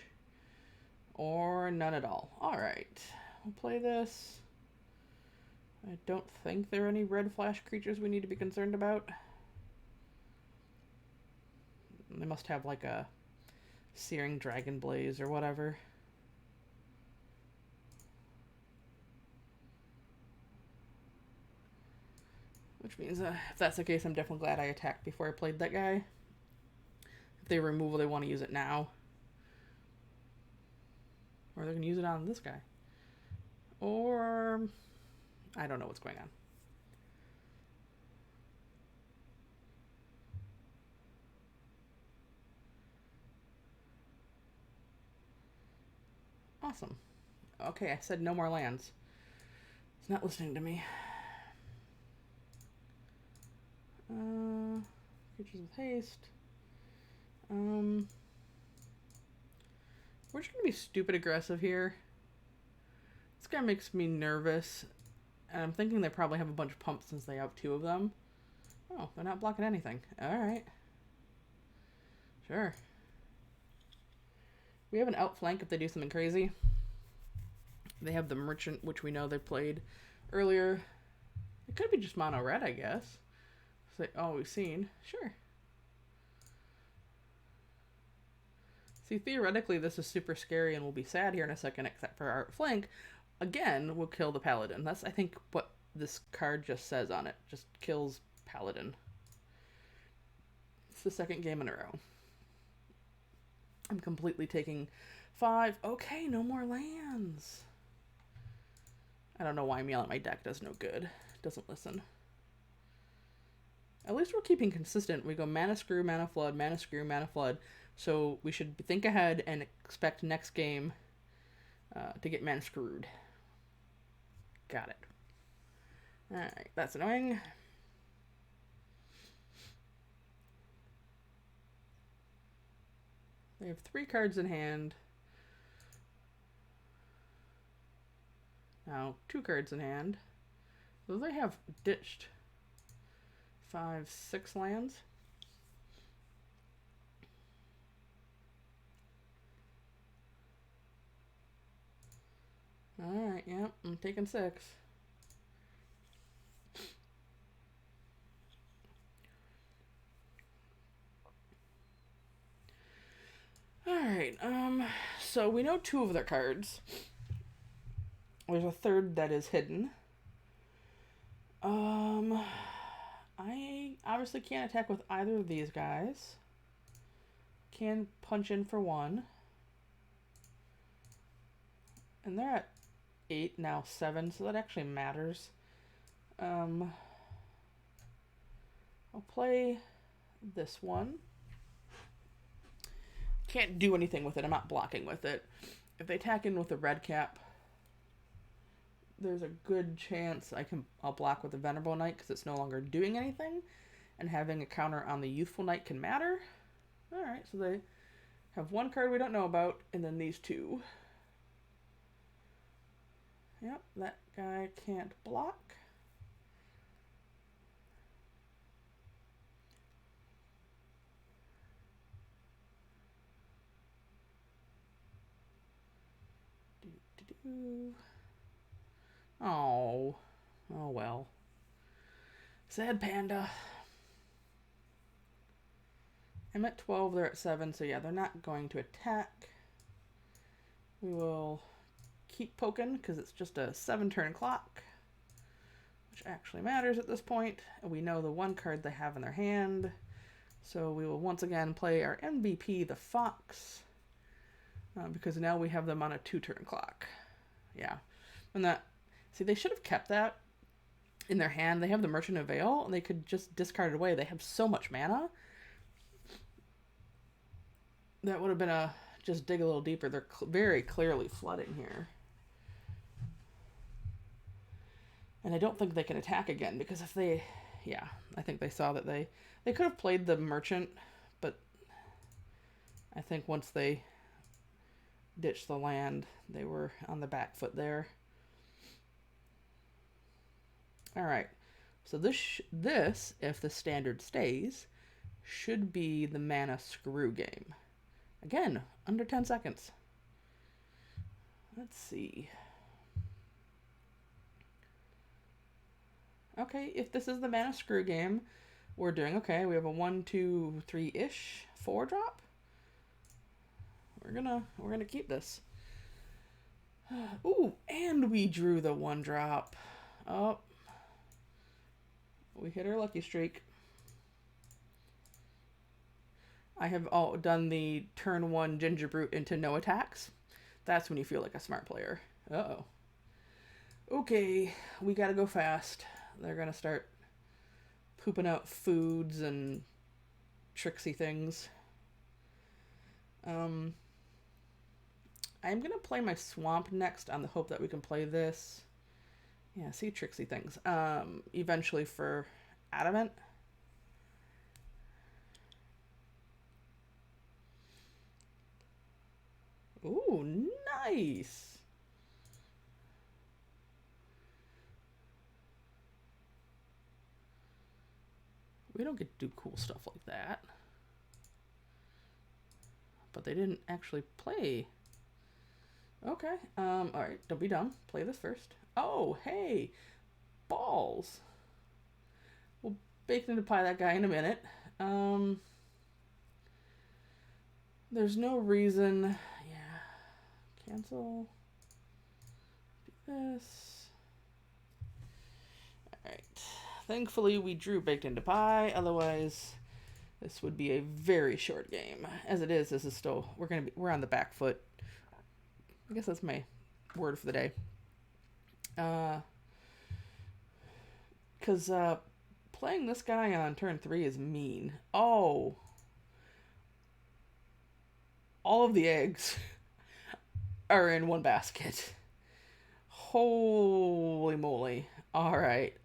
Speaker 1: or none at all. Alright, we'll play this. I don't think there are any red flash creatures we need to be concerned about. They must have like a Searing Dragon Blaze or whatever. Which means if that's the case, I'm definitely glad I attacked before I played that guy. If they remove, they want to use it now. Or they're going to use it on this guy. Or I don't know what's going on. Awesome. Okay, I said no more lands. It's not listening to me. Creatures with haste. We're just gonna be stupid aggressive here. This guy makes me nervous. And I'm thinking they probably have a bunch of pumps since they have 2 of them. Oh, they're not blocking anything. Alright. Sure. We have an outflank if they do something crazy. They have the Merchant, which we know they played earlier. It could be just mono red, I guess. So, oh, we've seen. Sure. See, theoretically, this is super scary and we'll be sad here in a second, except for our flank. Again, we'll kill the Paladin. That's, I think, what this card just says on it. Just kills Paladin. It's the 2nd game in a row. I'm completely taking 5. Okay, no more lands. I don't know why I'm yelling at my deck. Does no good. It doesn't listen. At least we're keeping consistent. We go Mana Screw, Mana Flood, Mana Screw, Mana Flood. So we should think ahead and expect next game to get Mana Screwed. Got it. Alright, that's annoying. They have 3 cards in hand. Now, 2 cards in hand. So they have ditched 5, 6 lands. Alright, yeah, I'm taking 6. Alright, so we know 2 of their cards. There's a 3rd that is hidden. I obviously can't attack with either of these guys. Can punch in for 1. And they're at 8, now 7, so that actually matters. I'll play this one. Can't do anything with it. I'm not blocking with it. If they attack in with the red cap, there's a good chance I'll block with the Venerable Knight because it's no longer doing anything, and having a counter on the Youthful Knight can matter. Alright, so they have 1 card we don't know about, and then these 2. Yep, that guy can't block. Oh. Oh well. Sad panda. I'm at 12, they're at 7, so yeah, they're not going to attack. We will keep poking because it's just a 7-turn clock, which actually matters at this point. And we know the one card they have in their hand. So we will once again play our MVP, the Fox, because now we have them on a 2-turn clock. Yeah. And that, see, they should have kept that in their hand. They have the Merchant of Vale, and they could just discard it away. They have so much mana. That would have been a, just dig a little deeper. They're very clearly flooding here. And I don't think they can attack again, because if they, yeah, I think they saw that they could have played the Merchant, but I think once they ditched the land, they were on the back foot there. All right, so this, if the standard stays, should be the mana screw game. Again, under 10 seconds. Let's see. Okay, if this is the mana screw game, we're doing okay. We have a 1, 2, 3-ish 4-drop. We're gonna keep this. Ooh, and we drew the 1-drop. Oh, we hit our lucky streak. I have done the turn 1 Ginger Brute into no attacks. That's when you feel like a smart player. Uh-oh. Okay, we gotta go fast. They're gonna start pooping out foods and tricksy things. I'm gonna play my swamp next on the hope that we can play this. Yeah, see, tricksy things. Eventually for adamant. Ooh, nice. We don't get to do cool stuff like that. But they didn't actually play. Okay. Alright, don't be dumb. Play this first. Oh, hey. Balls. We'll bake into pie that guy in a minute. There's no reason. Yeah. Cancel. Do this. Alright. Thankfully, we drew baked into pie. Otherwise, this would be a very short game. As it is, this is still, we're on the back foot. I guess that's my word for the day. Because playing this guy on turn 3 is mean. Oh. All of the eggs are in one basket. Holy moly. Alright.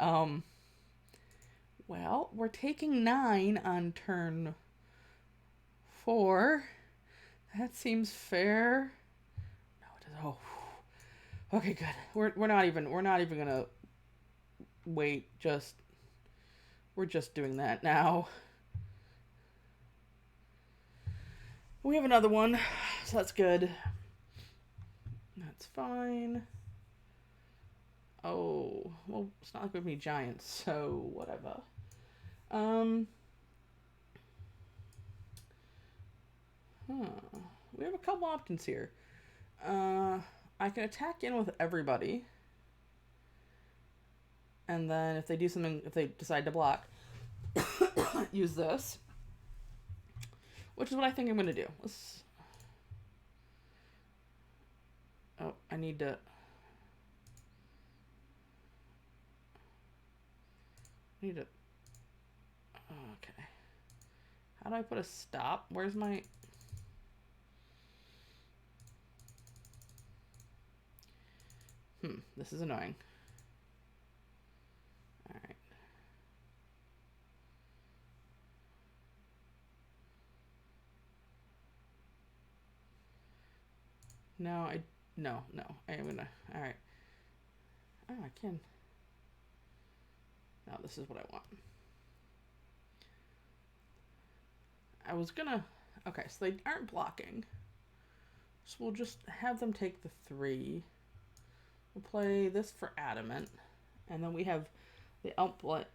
Speaker 1: Well, we're taking 9 on turn 4. That seems fair. No, it doesn't. Oh. Okay, good. We're not even gonna wait. We're just doing that now. We have another one, so that's good. That's fine. Oh, well, it's not like we have any giants, so whatever. We have a couple options here. I can attack in with everybody. And then if they do something, if they decide to block, use this. Which is what I think I'm going to do. Oh, I need to... Okay. How do I put a stop? Where's my... This is annoying. Alright. No. I am gonna... Alright. Oh, I can... No, this is what I want. I was gonna... Okay, so they aren't blocking. So we'll just have them take the 3. We'll play this for adamant. And then we have the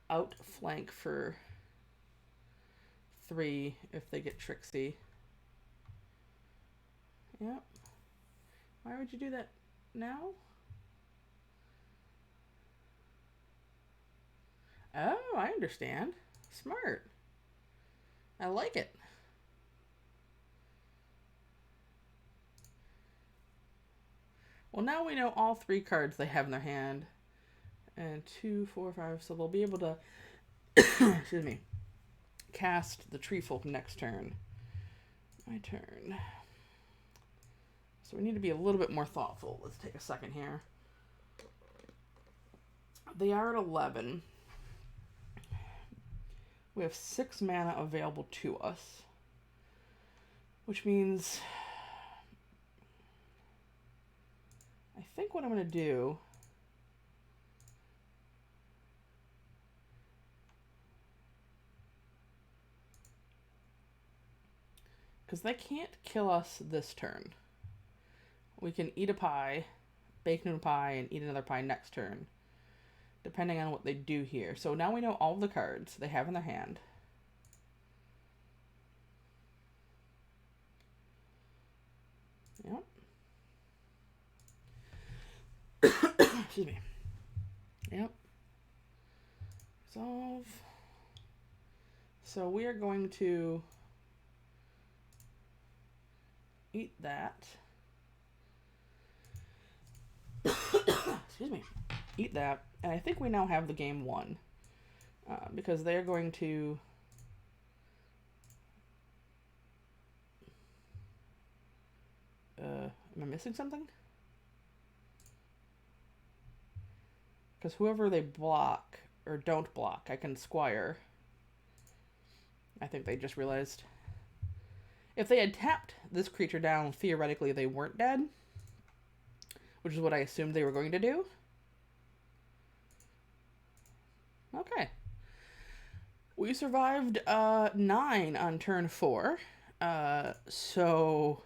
Speaker 1: outflank for 3 if they get tricksy. Yep. Why would you do that? now? Oh, I understand. Smart. I like it. Well, now we know all 3 cards they have in their hand. And 2, 4, 5, so they'll be able to, excuse me, cast the Tree Folk next turn. My turn. So we need to be a little bit more thoughtful. Let's take a second here. They are at 11. We have 6 mana available to us, which means I think what I'm going to do because they can't kill us this turn. We can eat a pie, bake a pie, and eat another pie next turn, depending on what they do here. So now we know all the cards they have in their hand. Yep. Excuse me. Yep. Resolve. So we are going to eat that. Excuse me. Eat that. And I think we now have the game won. Because they're going to... am I missing something? Because whoever they block, or don't block, I can squire. I think they just realized. If they had tapped this creature down, theoretically they weren't dead. Which is what I assumed they were going to do. Okay. We survived 9 on turn 4. So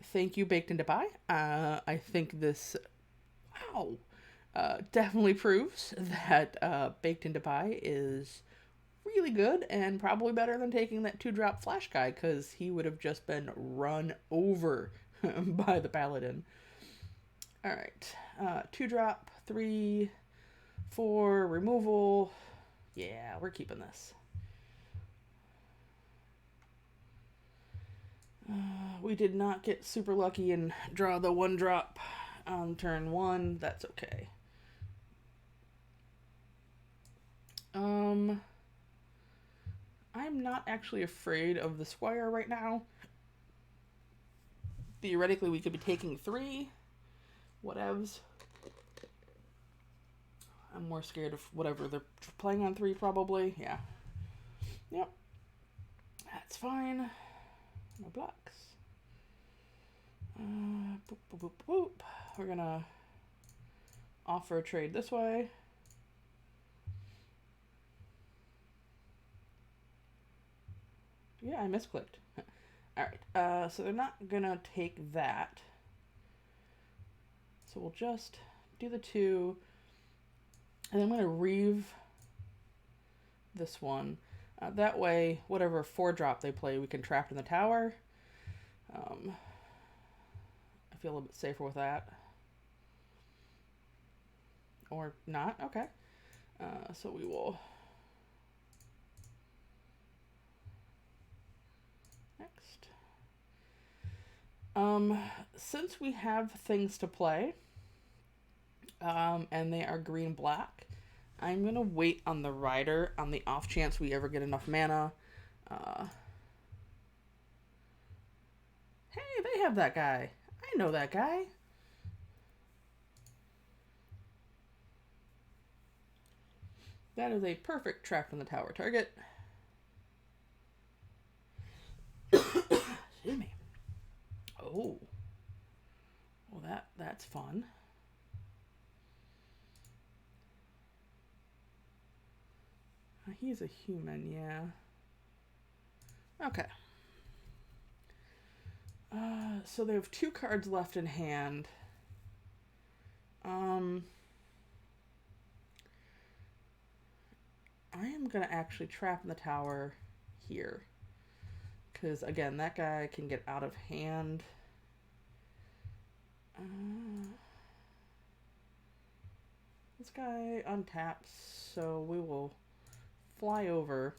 Speaker 1: thank you, Baked into Pie. I think this definitely proves that Baked into Pie is really good and probably better than taking that 2-drop Flash guy, because he would have just been run over by the Paladin. Alright, 2-drop, 3, 4, removal. Yeah, we're keeping this. We did not get super lucky and draw the 1-drop on turn 1. That's okay. I'm not actually afraid of the Squire right now. Theoretically, we could be taking 3. Whatevs. I'm more scared of whatever they're playing on 3, probably. Yeah. Yep. That's fine. No blocks. Boop, boop, boop, boop. We're gonna offer a trade this way. Yeah, I misclicked. Alright, so they're not gonna take that. So we'll just do the 2. And I'm gonna reave this one. That way, whatever 4-drop they play, we can trap in the tower. I feel a little bit safer with that. Or not, okay. So we will... Next. Since we have things to play, and they are green-black, I'm going to wait on the Rider on the off chance we ever get enough mana. Hey, they have that guy. I know that guy. That is a perfect trap in the tower target. Excuse me. Oh. Well, that's fun. He's a human, yeah. Okay. So they have 2 cards left in hand. I am going to actually trap in the tower here. Because, again, that guy can get out of hand. this guy untaps, so we will fly over.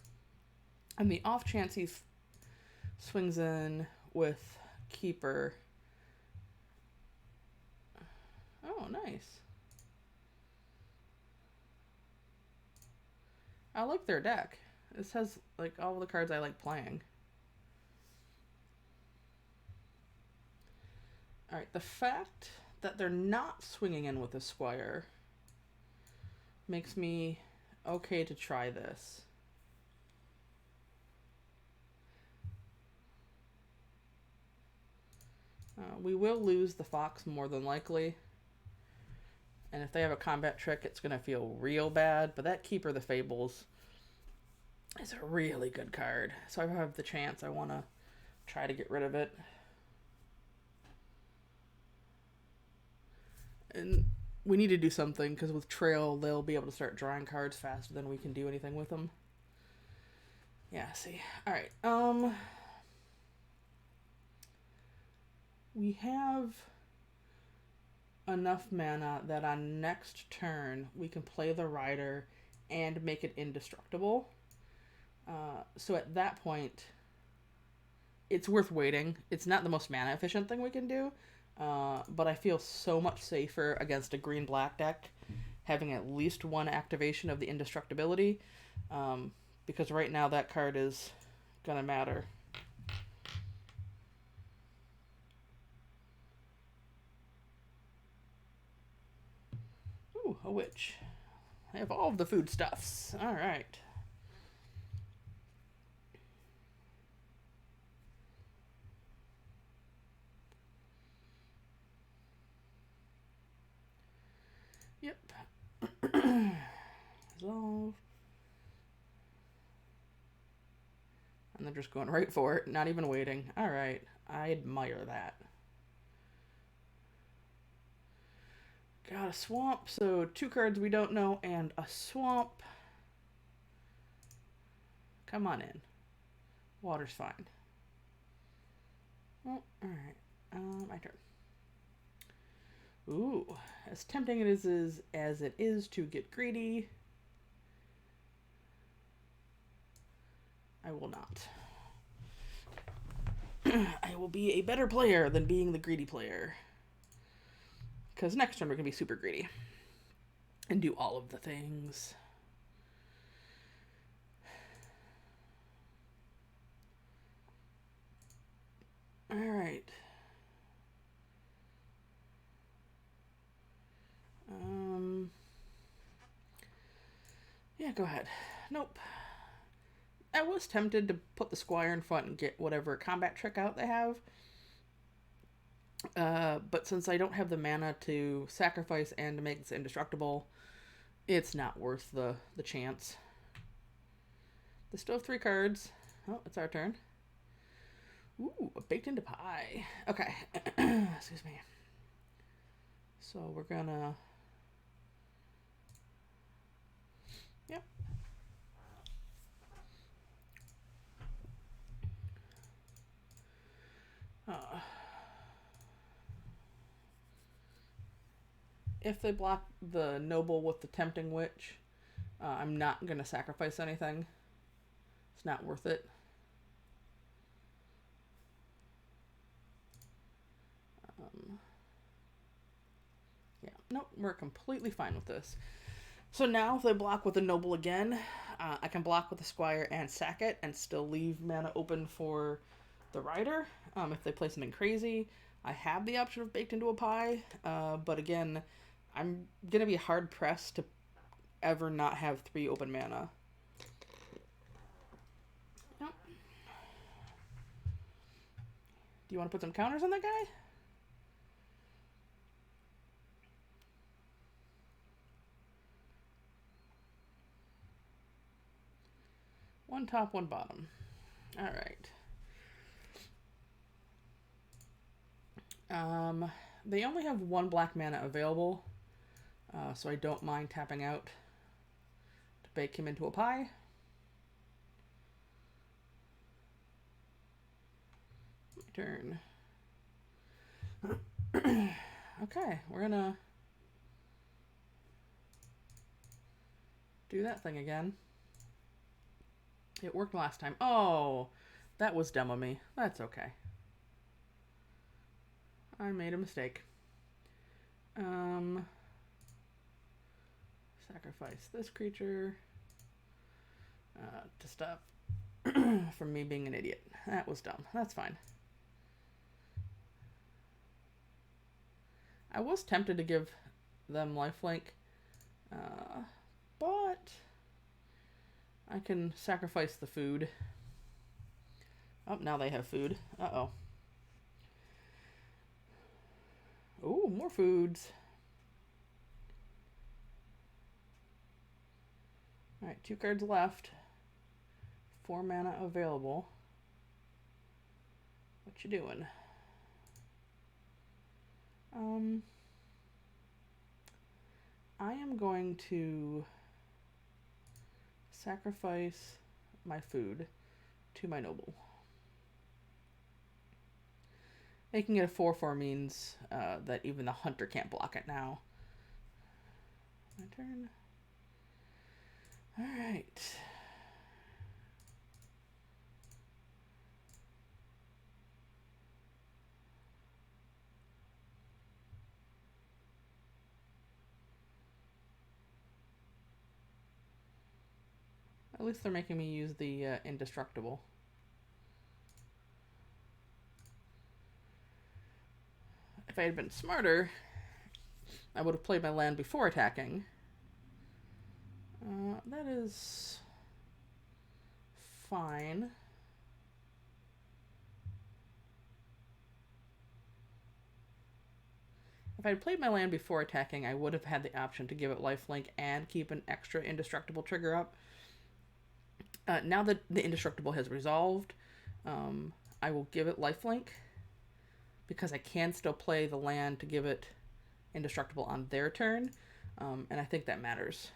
Speaker 1: And the off chance he swings in with Keeper. Oh, nice. I like their deck. This has like all the cards I like playing. Alright, the fact that they're not swinging in with a Squire makes me okay to try this. We will lose the Fox more than likely. And if they have a combat trick, it's going to feel real bad. But that Keeper the Fables is a really good card. So if I have the chance, I want to try to get rid of it. And we need to do something, because with Trail, they'll be able to start drawing cards faster than we can do anything with them. Yeah, see. Alright, we have enough mana that on next turn, we can play the Rider and make it indestructible. So at that point, it's worth waiting. It's not the most mana efficient thing we can do, but I feel so much safer against a green-black deck having at least one activation of the indestructibility, because right now that card is gonna matter. Ooh, a witch. I have all of the foodstuffs. Alright. Yep. Resolve. And they're just going right for it, not even waiting. Alright, I admire that. Got a swamp, so 2 cards we don't know, and a swamp. Come on in. Water's fine. Oh, alright. My turn. Ooh, as tempting as it is to get greedy, I will not. I will be a better player than being the greedy player. Because next turn we're going to be super greedy. And do all of the things. Alright. Yeah, go ahead. Nope. I was tempted to put the Squire in front and get whatever combat trick out they have. But since I don't have the mana to sacrifice and to make this indestructible, it's not worth the chance. They still have 3 cards. Oh, it's our turn. Ooh, a baked into pie. Okay. Excuse me. So we're gonna... Yep. If they block the Noble with the Tempting Witch, I'm not going to sacrifice anything. It's not worth it. Yeah, nope, we're completely fine with this. So now if they block with the Noble again, I can block with the Squire and sack it and still leave mana open for the Rider. If they play something crazy, I have the option of baked into a pie, but again, I'm going to be hard-pressed to ever not have 3 open mana. Yep. Do you want to put some counters on that guy? One top, one bottom. Alright. They only have 1 black mana available, so I don't mind tapping out to bake him into a pie. My turn. Okay, we're gonna do that thing again. It worked last time. Oh, that was dumb of me. That's okay. I made a mistake. Sacrifice this creature to stop from me being an idiot. That was dumb. That's fine. I was tempted to give them lifelink, but I can sacrifice the food. Oh, now they have food. Uh-oh. Ooh, more foods. Alright, 2 cards left. 4 mana available. What you doing? I am going to sacrifice my food to my noble. Making it a 4/4 means that even the hunter can't block it now. My turn. Alright. At least they're making me use the indestructible. If I had been smarter, I would have played my land before attacking. That is fine. If I had played my land before attacking, I would have had the option to give it lifelink and keep an extra indestructible trigger up. Now that the indestructible has resolved, I will give it lifelink because I can still play the land to give it indestructible on their turn, and I think that matters.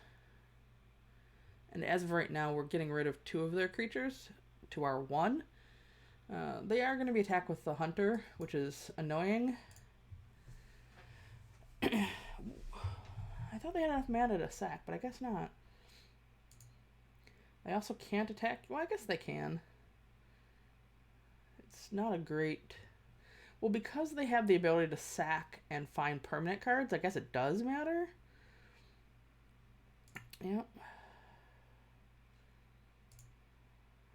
Speaker 1: And as of right now, we're getting rid of 2 of their creatures to our 1. They are going to be attacked with the hunter, which is annoying. I thought they had enough mana to sack, but I guess not. They also can't attack. Well, I guess they can. It's not a great... Well, because they have the ability to sack and find permanent cards, I guess it does matter. Yep.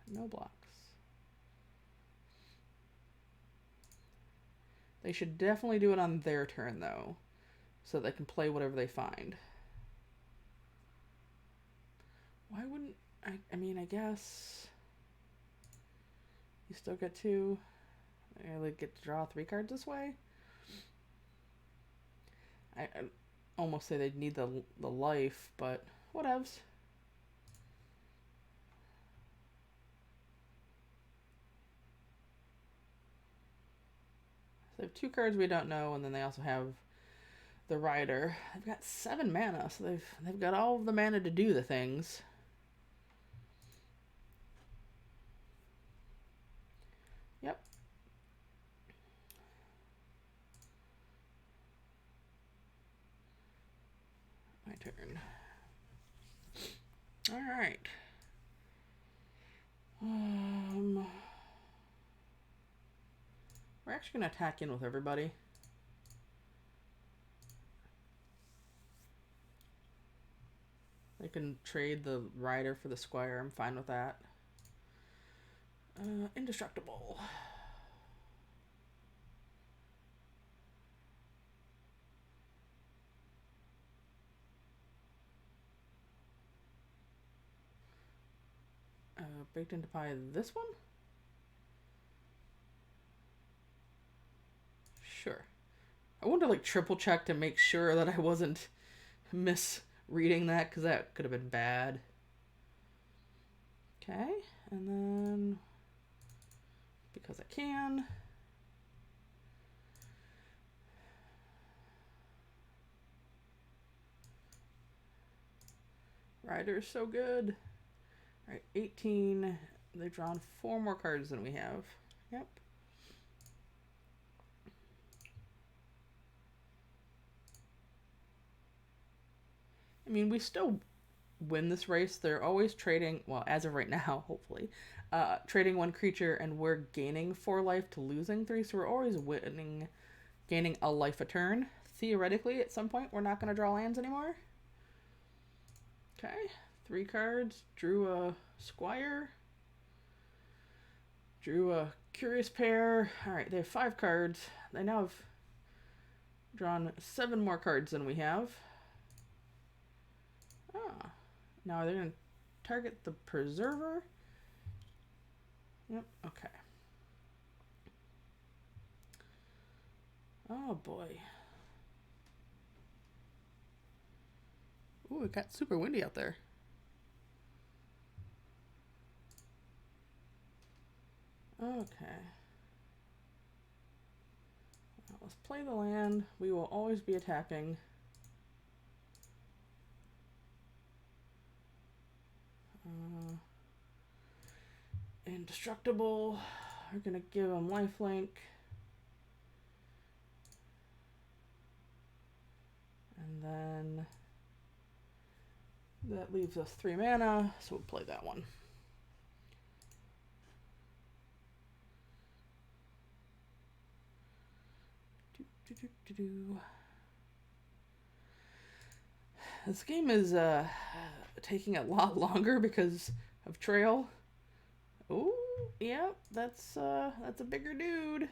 Speaker 1: No blocks. They should definitely do it on their turn, though, so they can play whatever they find. Why wouldn't... I mean, I guess... You still get 2... I get to draw 3 cards this way? I almost say they'd need the life, but whatevs. So they have 2 cards we don't know, and then they also have the Rider. They've got 7 mana, so they've got all of the mana to do the things. Yep. My turn. Alright. We're actually going to attack in with everybody. They can trade the Rider for the Squire. I'm fine with that. Indestructible. Baked into pie this one? Sure. I wanted to like triple check to make sure that I wasn't misreading that, because that could have been bad. Okay, and then because I can. Rider's so good. Alright, 18. They've drawn 4 more cards than we have. Yep. I mean, we still win this race. They're always trading, well, as of right now, hopefully, trading one creature, and we're gaining 4 life to losing 3, so we're always winning, gaining a life a turn. Theoretically, at some point, we're not going to draw lands anymore. Okay, 3 cards. Drew a Squire. Drew a Curious Pair. Alright, they have 5 cards. They now have drawn 7 more cards than we have. Ah, now they're going to target the Preserver. Yep, okay. Oh boy. Ooh, it got super windy out there. Okay. Now let's play the land. We will always be attacking. Indestructible. We're gonna give him lifelink. And then that leaves us 3 mana, so we'll play that one. This game is taking a lot longer because of Trail. Oh, yeah, that's a bigger dude.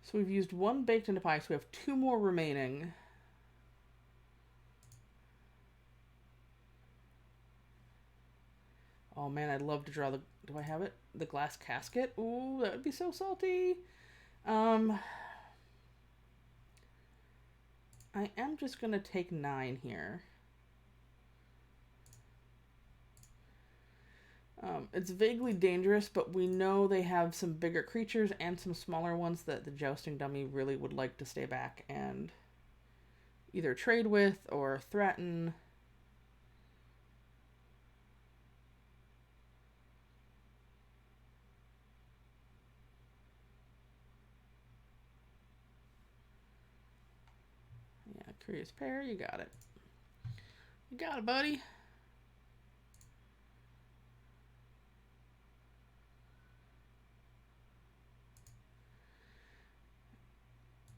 Speaker 1: So we've used 1 baked into pie, so we have 2 more remaining. Oh man, I'd love to draw the... Do I have it? The glass casket? Ooh, that would be so salty. I am just going to take 9 here. It's vaguely dangerous, but we know they have some bigger creatures and some smaller ones that the Jousting Dummy really would like to stay back and either trade with or threaten. Yeah, Curious Pair, you got it. You got it, buddy.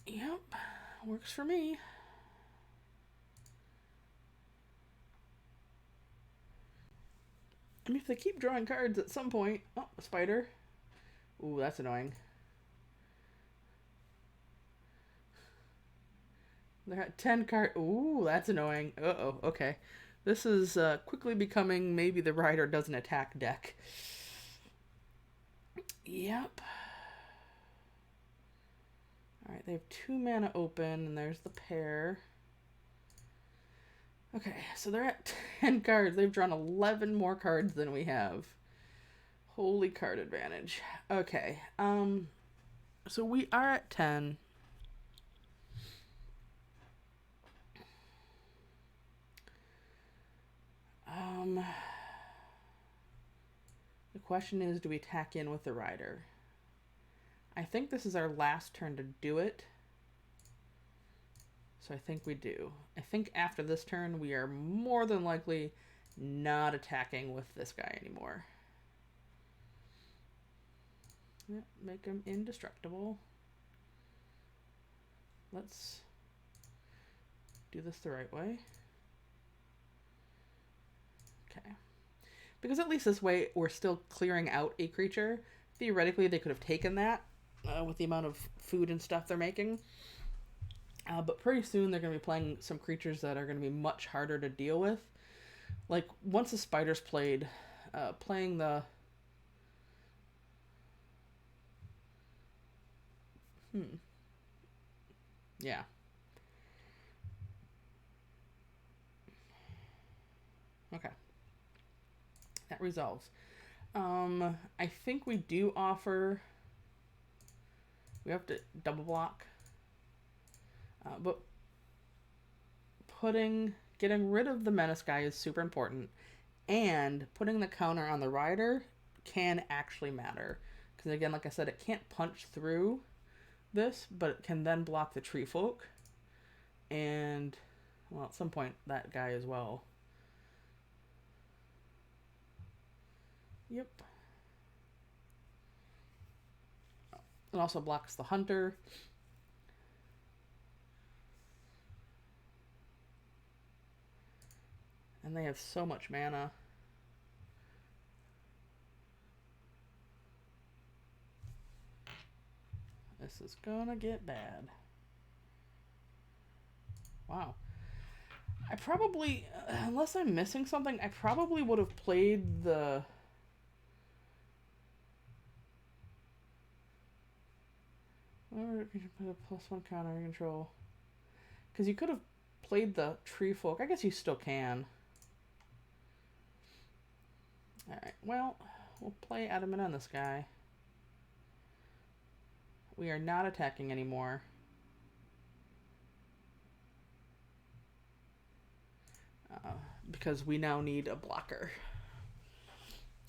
Speaker 1: Yep, works for me. I mean, if they keep drawing cards at some point... Oh, a spider. Ooh, that's annoying. They're at 10 cards. Ooh, that's annoying. Uh-oh, okay. This is quickly becoming maybe the rider doesn't attack deck. Yep. Alright, they have 2 mana open, and there's the pair. Okay, so they're at 10 cards. They've drawn 11 more cards than we have. Holy card advantage. Okay, so we are at 10. The question is, do we tack in with the rider? I think this is our last turn to do it. So I think we do. I think after this turn, we are more than likely not attacking with this guy anymore. Yeah, make him indestructible. Let's do this the right way. Okay. Because at least this way, we're still clearing out a creature. Theoretically, they could have taken that with the amount of food and stuff they're making. But pretty soon, they're going to be playing some creatures that are going to be much harder to deal with. Like, once the spider's played, playing the... Yeah. Okay. That resolves. I think we do offer... We have to double block. But getting rid of the menace guy is super important. And putting the counter on the rider can actually matter. Because again, like I said, it can't punch through this, but it can then block the tree folk. And, well, at some point, that guy as well. Yep. It also blocks the hunter. And they have so much mana. This is gonna get bad. Wow. I probably, unless I'm missing something, I probably would have played the... Or you put a +1 counter control. Because you could have played the tree folk. I guess you still can. Alright, well, we'll play Adamant on this guy. We are not attacking anymore. Because we now need a blocker.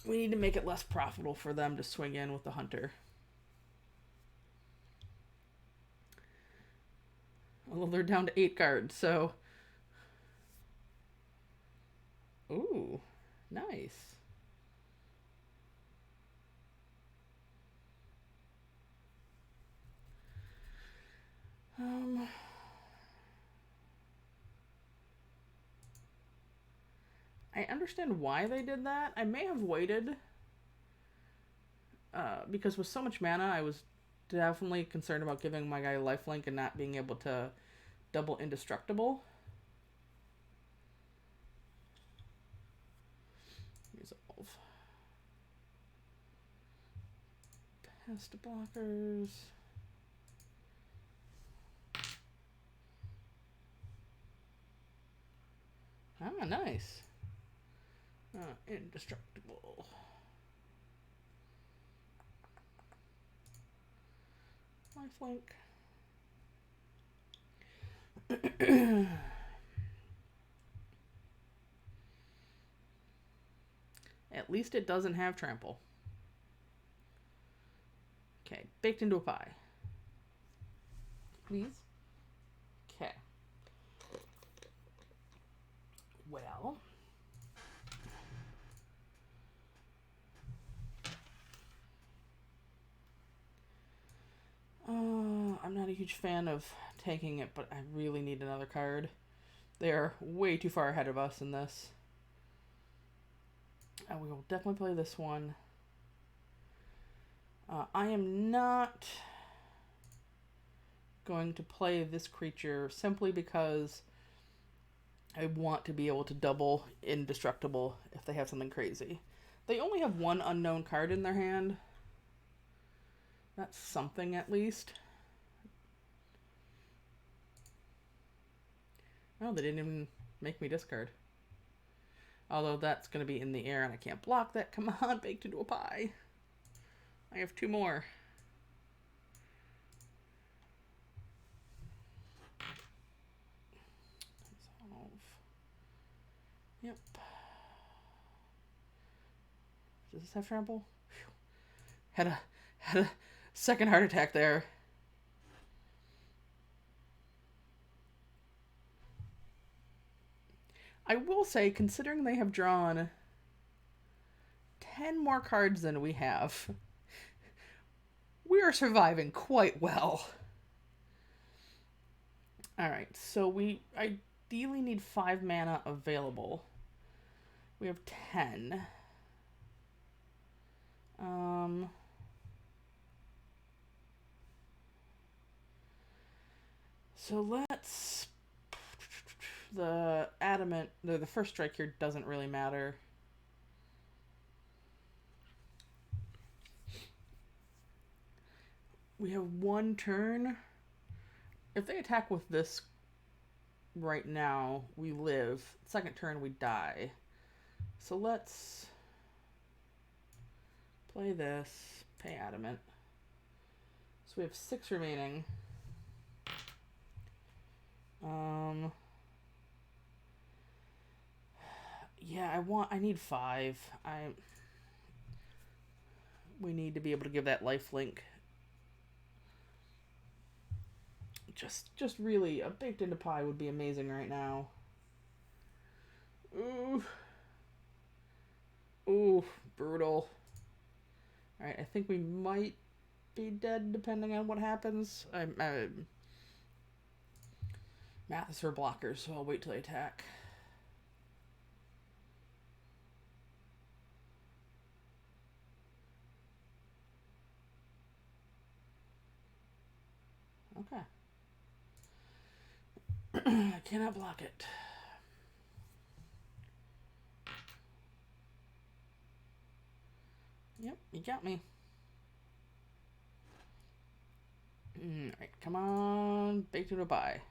Speaker 1: We need to make it less profitable for them to swing in with the hunter. Although they're down to 8 cards, so... Ooh, nice. I understand why they did that. I may have waited. Because with so much mana, I was definitely concerned about giving my guy lifelink and not being able to double indestructible. Resolve. Pest blockers. Ah, nice. Indestructible. Lifelink. At least it doesn't have trample. Okay, baked into a pie. Please. Okay. Well. I'm not a huge fan of taking it, but I really need another card. They're way too far ahead of us in this. We will definitely play this one. I am not going to play this creature simply because I want to be able to double indestructible if they have something crazy. They only have one unknown card in their hand. That's something at least. Oh, they didn't even make me discard. Although that's going to be in the air and I can't block that. Come on, baked into a pie. I have 2 more. Yep. Does this have trample? Whew. Had a second heart attack there. I will say, considering they have drawn 10 more cards than we have, we are surviving quite well. Alright, so we ideally need 5 mana available. We have 10. So let's... The adamant... The first strike here doesn't really matter. We have 1 turn. If they attack with this right now, we live. Second turn, we die. So let's play this. Pay adamant. So we have 6 remaining. Yeah, I need 5. We need to be able to give that life link. Just really, a baked into pie would be amazing right now. Ooh. Ooh, brutal. Alright, I think we might be dead depending on what happens. Math is for blockers, so I'll wait till they attack. Okay. I cannot block it. Yep, you got me. Alright, come on. Baked into a pie.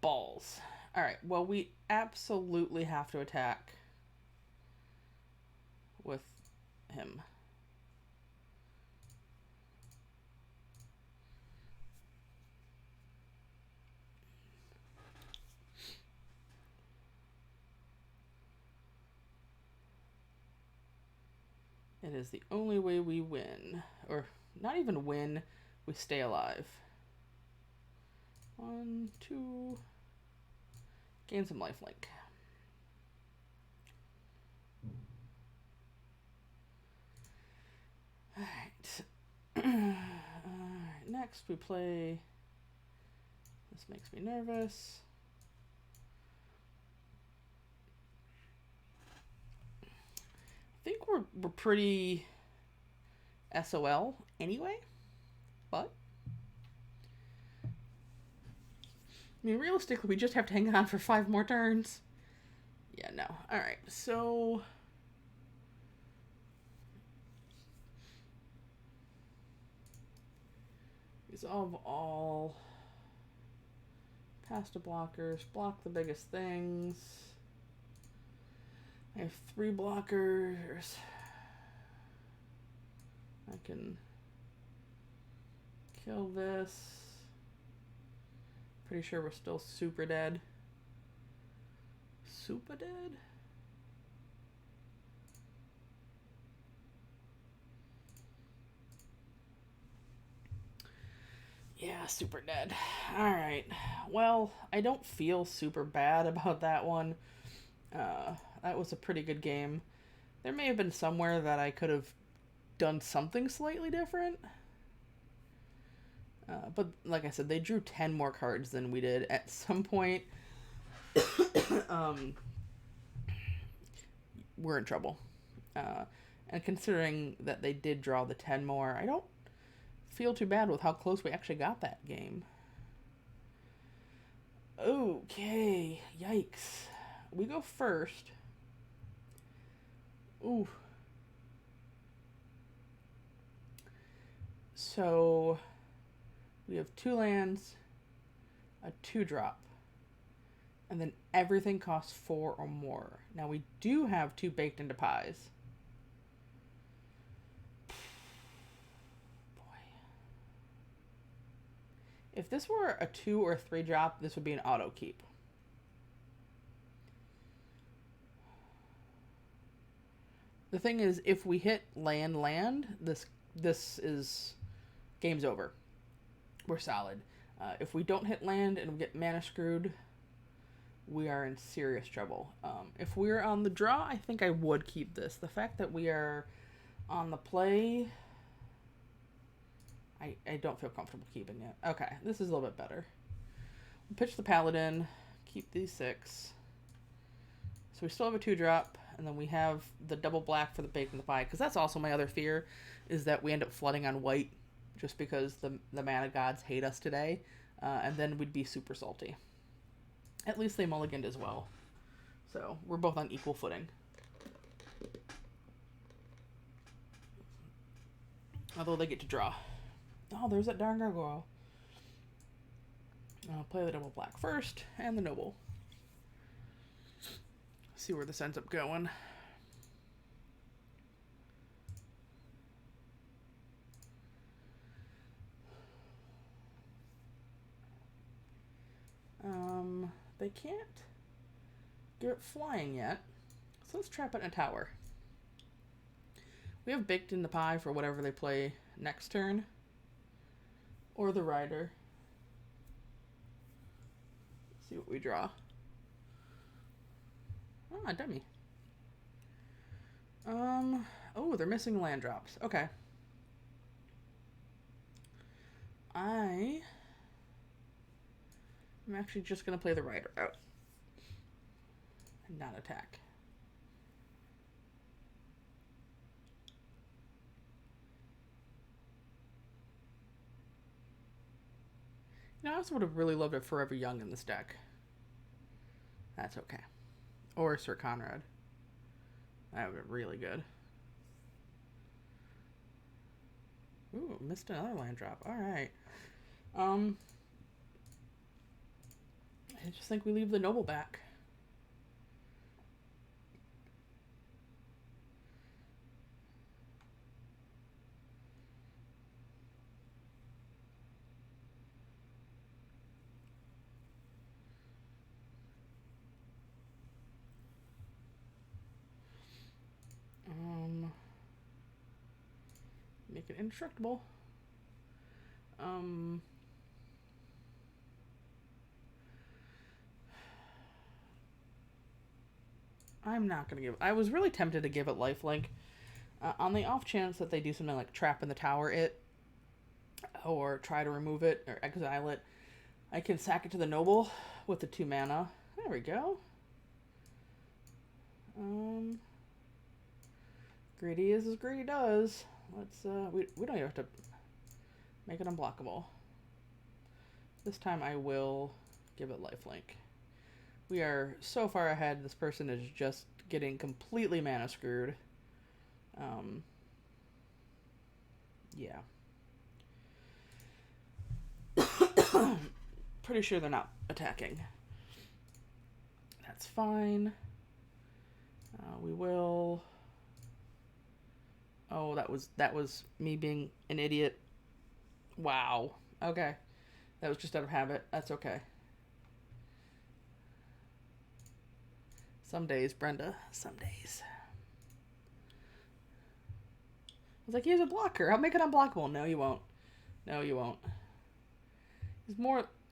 Speaker 1: Balls. Alright, well, we absolutely have to attack with him. It is the only way we win. Or, not even win, we stay alive. 1, 2... Gain some lifelink. Alright. Alright, next we play... This makes me nervous. I think we're pretty SOL anyway, but I mean, realistically, we just have to hang on for 5 more turns. Yeah, no. Alright, so... Resolve all. Pass to blockers. Block the biggest things. I have 3 blockers. I can kill this. Pretty sure we're still super dead. Super dead? Yeah, super dead. Alright. Well, I don't feel super bad about that one. That was a pretty good game. There may have been somewhere that I could have done something slightly different. But like I said, they drew 10 more cards than we did at some point. We're in trouble. And considering that they did draw the 10 more, I don't feel too bad with how close we actually got that game. Okay, yikes. We go first. Ooh. So we have 2 lands, a 2-drop, and then everything costs 4 or more. Now we do have 2 baked into pies. Boy. If this were a 2 or 3 drop, this would be an auto keep. The thing is, if we hit land, this is game's over. We're solid. If we don't hit land and we get mana screwed, we are in serious trouble. If we're on the draw, I think I would keep this. The fact that we are on the play, I don't feel comfortable keeping it. Okay, this is a little bit better. We'll pitch the Paladin, keep these 6. So we still have a 2-drop, and then we have the double black for the bake and the pie, because that's also my other fear, is that we end up flooding on white just because the mana gods hate us today, and then we'd be super salty. At least they mulliganed as well. So we're both on equal footing. Although they get to draw. Oh, there's that darn gargoyle. I'll play the double black first, and the noble. See where this ends up going. They can't get it flying yet, so let's trap it in a tower. We have baked in the pie for whatever they play next turn, or the rider. See what we draw. Ah, dummy. Oh, they're missing land drops. Okay. I'm actually just going to play the Rider out. And not attack. You know, I also would have really loved a Forever Young in this deck. That's okay. Or Sir Conrad. That would be really good. Ooh, missed another land drop. Alright. I just think we leave the Noble back. Make it indestructible. I'm not gonna give. I was really tempted to give it lifelink, on the off chance that they do something like trap in the tower it, or try to remove it or exile it. I can sack it to the Noble with the 2 mana. There we go. Greedy is as greedy does. Let's we don't even have to make it unblockable. This time I will give it lifelink. We are so far ahead. This person is just getting completely mana screwed. Yeah. Pretty sure they're not attacking. That's fine. We will. Oh, that was me being an idiot. Wow. Okay. That was just out of habit. That's okay. Some days, Brenda. Some days. I was like, he's a blocker. I'll make it unblockable. No, you won't. No, you won't.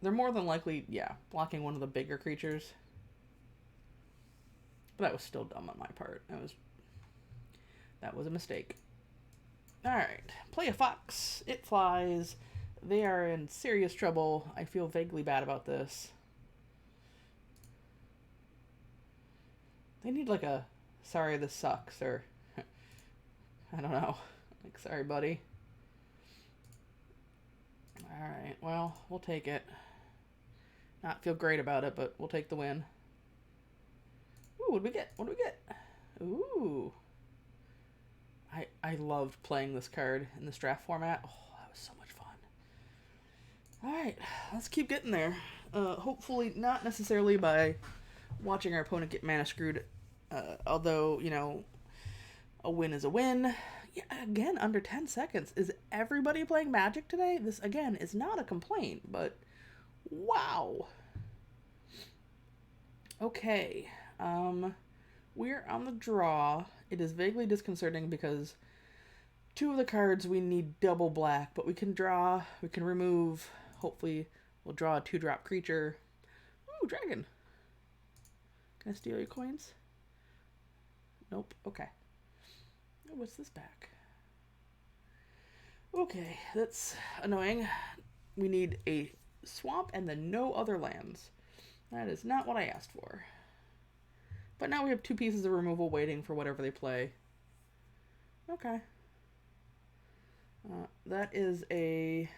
Speaker 1: They're more than likely, yeah, blocking one of the bigger creatures. But that was still dumb on my part. That was a mistake. Alright. Play a fox. It flies. They are in serious trouble. I feel vaguely bad about this. They need like a sorry this sucks, or I don't know. Like, sorry buddy. Alright, well, we'll take it. Not feel great about it, but we'll take the win. Ooh, what do we get? What do we get? Ooh. I loved playing this card in this draft format. Oh, that was so much fun. Alright, let's keep getting there. Hopefully not necessarily by watching our opponent get mana screwed. Although, you know, a win is a win. Yeah, again, under 10 seconds. Is everybody playing Magic today? This, again, is not a complaint, but wow. Okay. We're on the draw. It is vaguely disconcerting because 2 of the cards we need double black, but we can draw, we can remove, hopefully we'll draw a 2-drop creature. Ooh, dragon. Can I steal your coins? Nope. Okay. What's this back? Okay, that's annoying. We need a swamp and then no other lands. That is not what I asked for. But now we have 2 pieces of removal waiting for whatever they play. Okay. That is a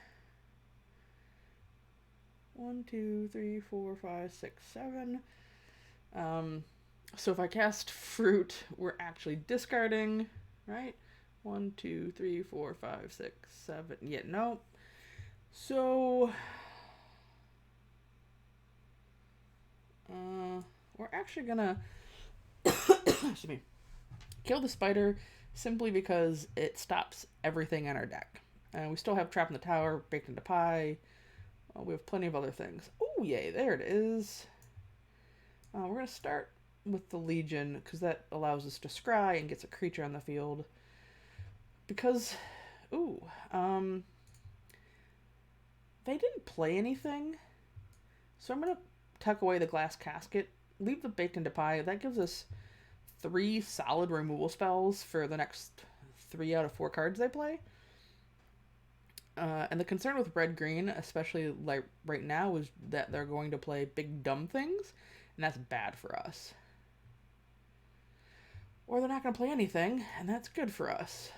Speaker 1: 1, 2, 3, 4, 5, 6, 7. So if I cast Fruit, we're actually discarding, right? 1, 2, 3, 4, 5, 6, 7. Yeah, no. So we're actually gonna excuse me, kill the spider simply because it stops everything in our deck. And we still have Trap in the Tower, Baked into Pie. We have plenty of other things. Oh, yay, there it is. We're going to start with the Legion, because that allows us to scry and gets a creature on the field. Because, they didn't play anything. So I'm going to tuck away the glass casket, leave the baked into pie. That gives us 3 solid removal spells for the next 3 out of 4 cards they play. And the concern with red-green, especially like right now, is that they're going to play big dumb things, and that's bad for us. Or they're not going to play anything, and that's good for us.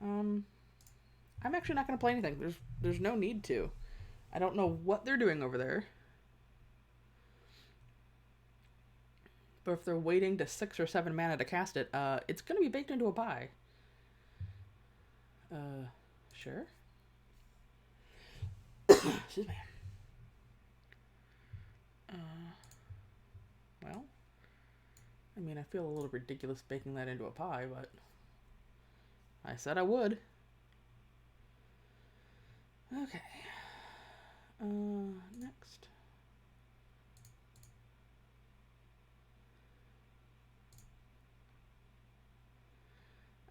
Speaker 1: I'm actually not going to play anything. There's no need to. I don't know what they're doing over there. But if they're waiting to 6 or 7 mana to cast it, it's going to be baked into a pie. Sure. Excuse me. Well, I mean, I feel a little ridiculous baking that into a pie, but I said I would. Okay. Next.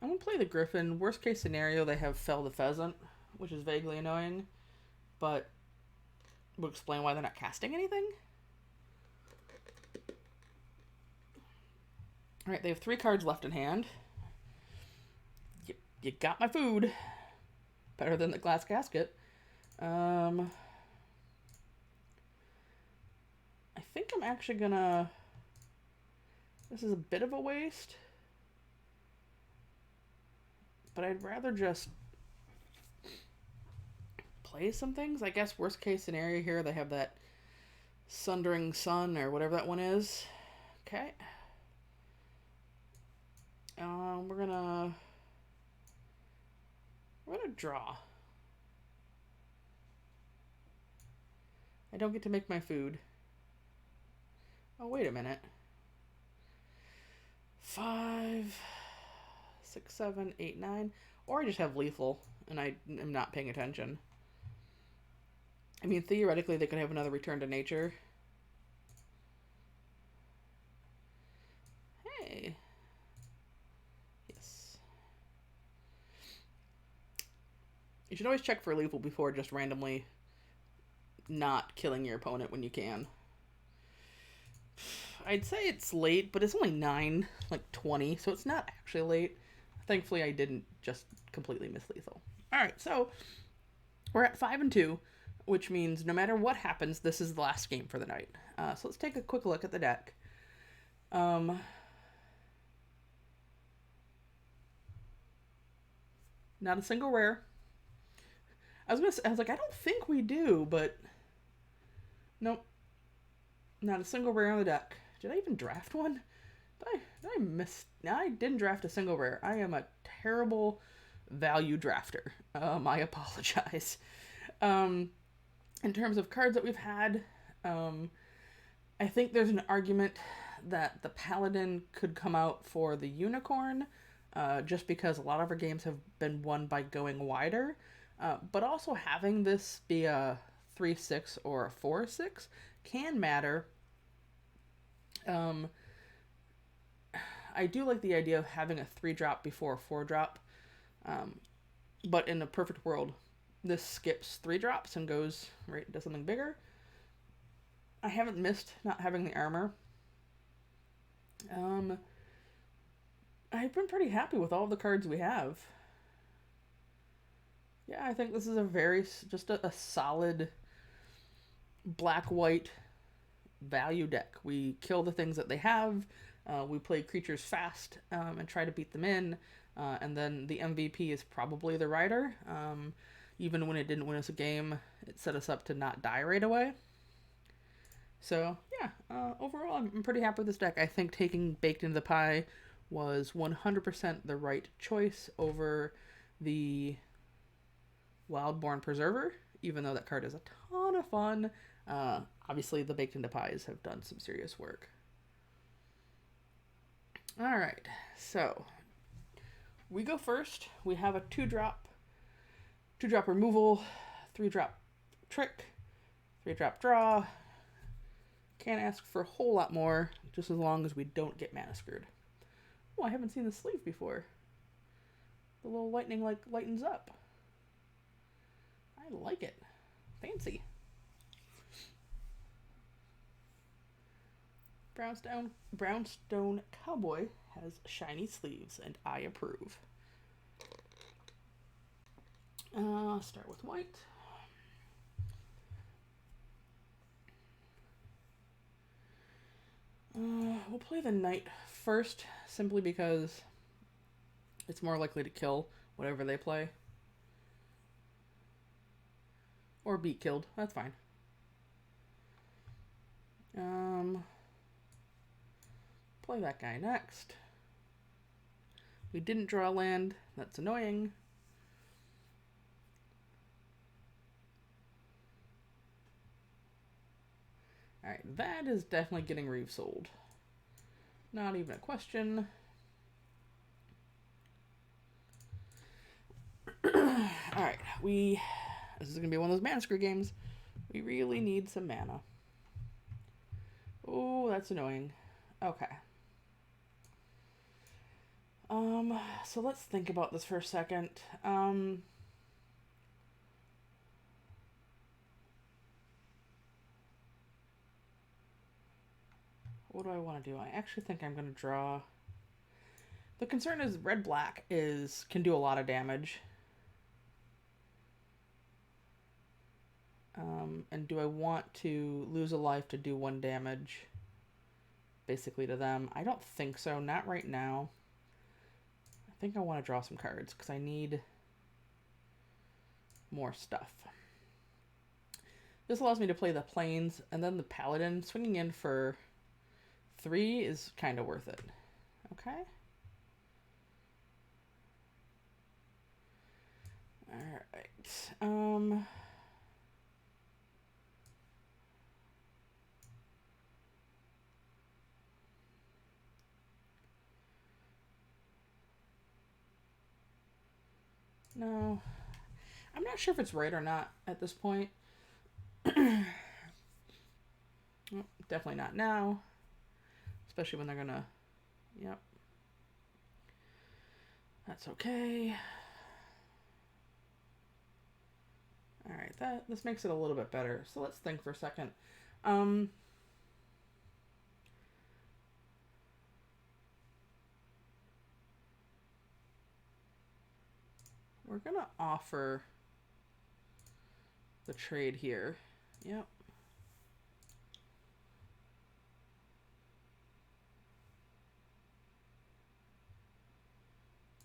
Speaker 1: I'm going to play the Griffin. Worst case scenario, they have Fell the Pheasant, which is vaguely annoying, but would explain why they're not casting anything. Alright, they have 3 cards left in hand. You got my food. Better than the glass casket. I think I'm actually gonna... This is a bit of a waste. But I'd rather just play some things. I guess worst case scenario here, they have that Sundering Sun or whatever that one is. Okay. We're gonna draw. I don't get to make my food. Oh, wait a minute. 5, 6, 7, 8, 9. Or I just have lethal and I am not paying attention. I mean, theoretically, they could have another return to nature. Hey. Yes. You should always check for lethal before just randomly not killing your opponent when you can. I'd say it's late, but it's only 9:20, so it's not actually late. Thankfully, I didn't just completely miss lethal. Alright, so we're at 5-2, which means no matter what happens, this is the last game for the night. So let's take a quick look at the deck. Not a single rare. I was like, I don't think we do, but nope. Not a single rare on the deck. Did I even draft one? Did I miss? No, I didn't draft a single rare. I am a terrible value drafter. I apologize. In terms of cards that we've had, I think there's an argument that the Paladin could come out for the Unicorn, just because a lot of our games have been won by going wider. But also having this be a 3/6 or a 4/6 can matter. I do like the idea of having a 3-drop before a 4-drop. But in a perfect world, this skips 3 drops and goes right to something bigger. I haven't missed not having the armor. I've been pretty happy with all the cards we have. Yeah, I think this is just a solid black-white value deck. We kill the things that they have, we play creatures fast, and try to beat them in, and then the MVP is probably the Rider. Even when it didn't win us a game, it set us up to not die right away. So, yeah, overall, I'm pretty happy with this deck. I think taking Baked into the Pie was 100% the right choice over the Wildborn Preserver, even though that card is a ton of fun. Obviously, the Baked into Pies have done some serious work. Alright, so we go first. We have a 2-drop removal, 3-drop trick, 3-drop draw. Can't ask for a whole lot more, just as long as we don't get mana screwed. Oh, I haven't seen the sleeve before. The little lightning lightens up. I like it. Fancy. Brownstone Cowboy has shiny sleeves, and I approve. Start with white. We'll play the knight first, simply because it's more likely to kill whatever they play. Or be killed. That's fine. Play that guy next. We didn't draw land. That's annoying. Alright, that is definitely getting Reeve sold. Not even a question. Alright, this is going to be one of those mana screw games. We really need some mana. Oh, that's annoying. Okay. So let's think about this for a second. What do I want to do? I actually think I'm going to draw. The concern is red-black can do a lot of damage. And do I want to lose a life to do 1 damage basically to them? I don't think so. Not right now. I think I want to draw some cards because I need more stuff. This allows me to play the plains and then the paladin. Swinging in for 3 is kind of worth it. Okay. Alright. No. I'm not sure if it's right or not at this point. Oh, definitely not now. Especially when they're gonna... Yep. That's okay. Alright, this makes it a little bit better. So let's think for a second. We're gonna offer the trade here. Yep.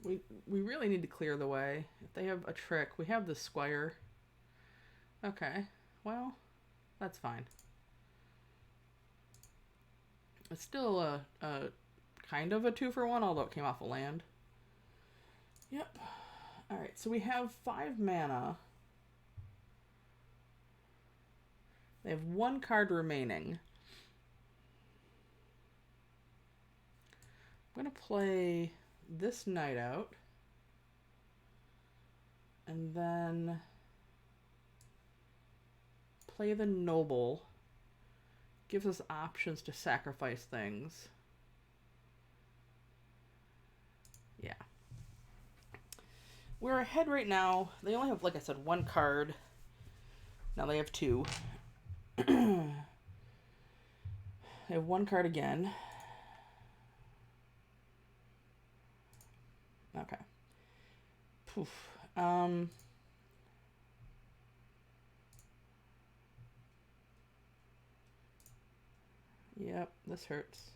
Speaker 1: We really need to clear the way. If they have a trick, we have the squire. Okay, well, that's fine. It's still a kind of a 2-for-1, although it came off a land. Yep. Alright, so we have 5 mana. They have 1 card remaining. I'm going to play this knight out. And then play the noble. Gives us options to sacrifice things. Yeah. We're ahead right now. They only have, like I said, 1 card. Now they have 2. They have 1 card again. Okay. Poof. Yep, this hurts.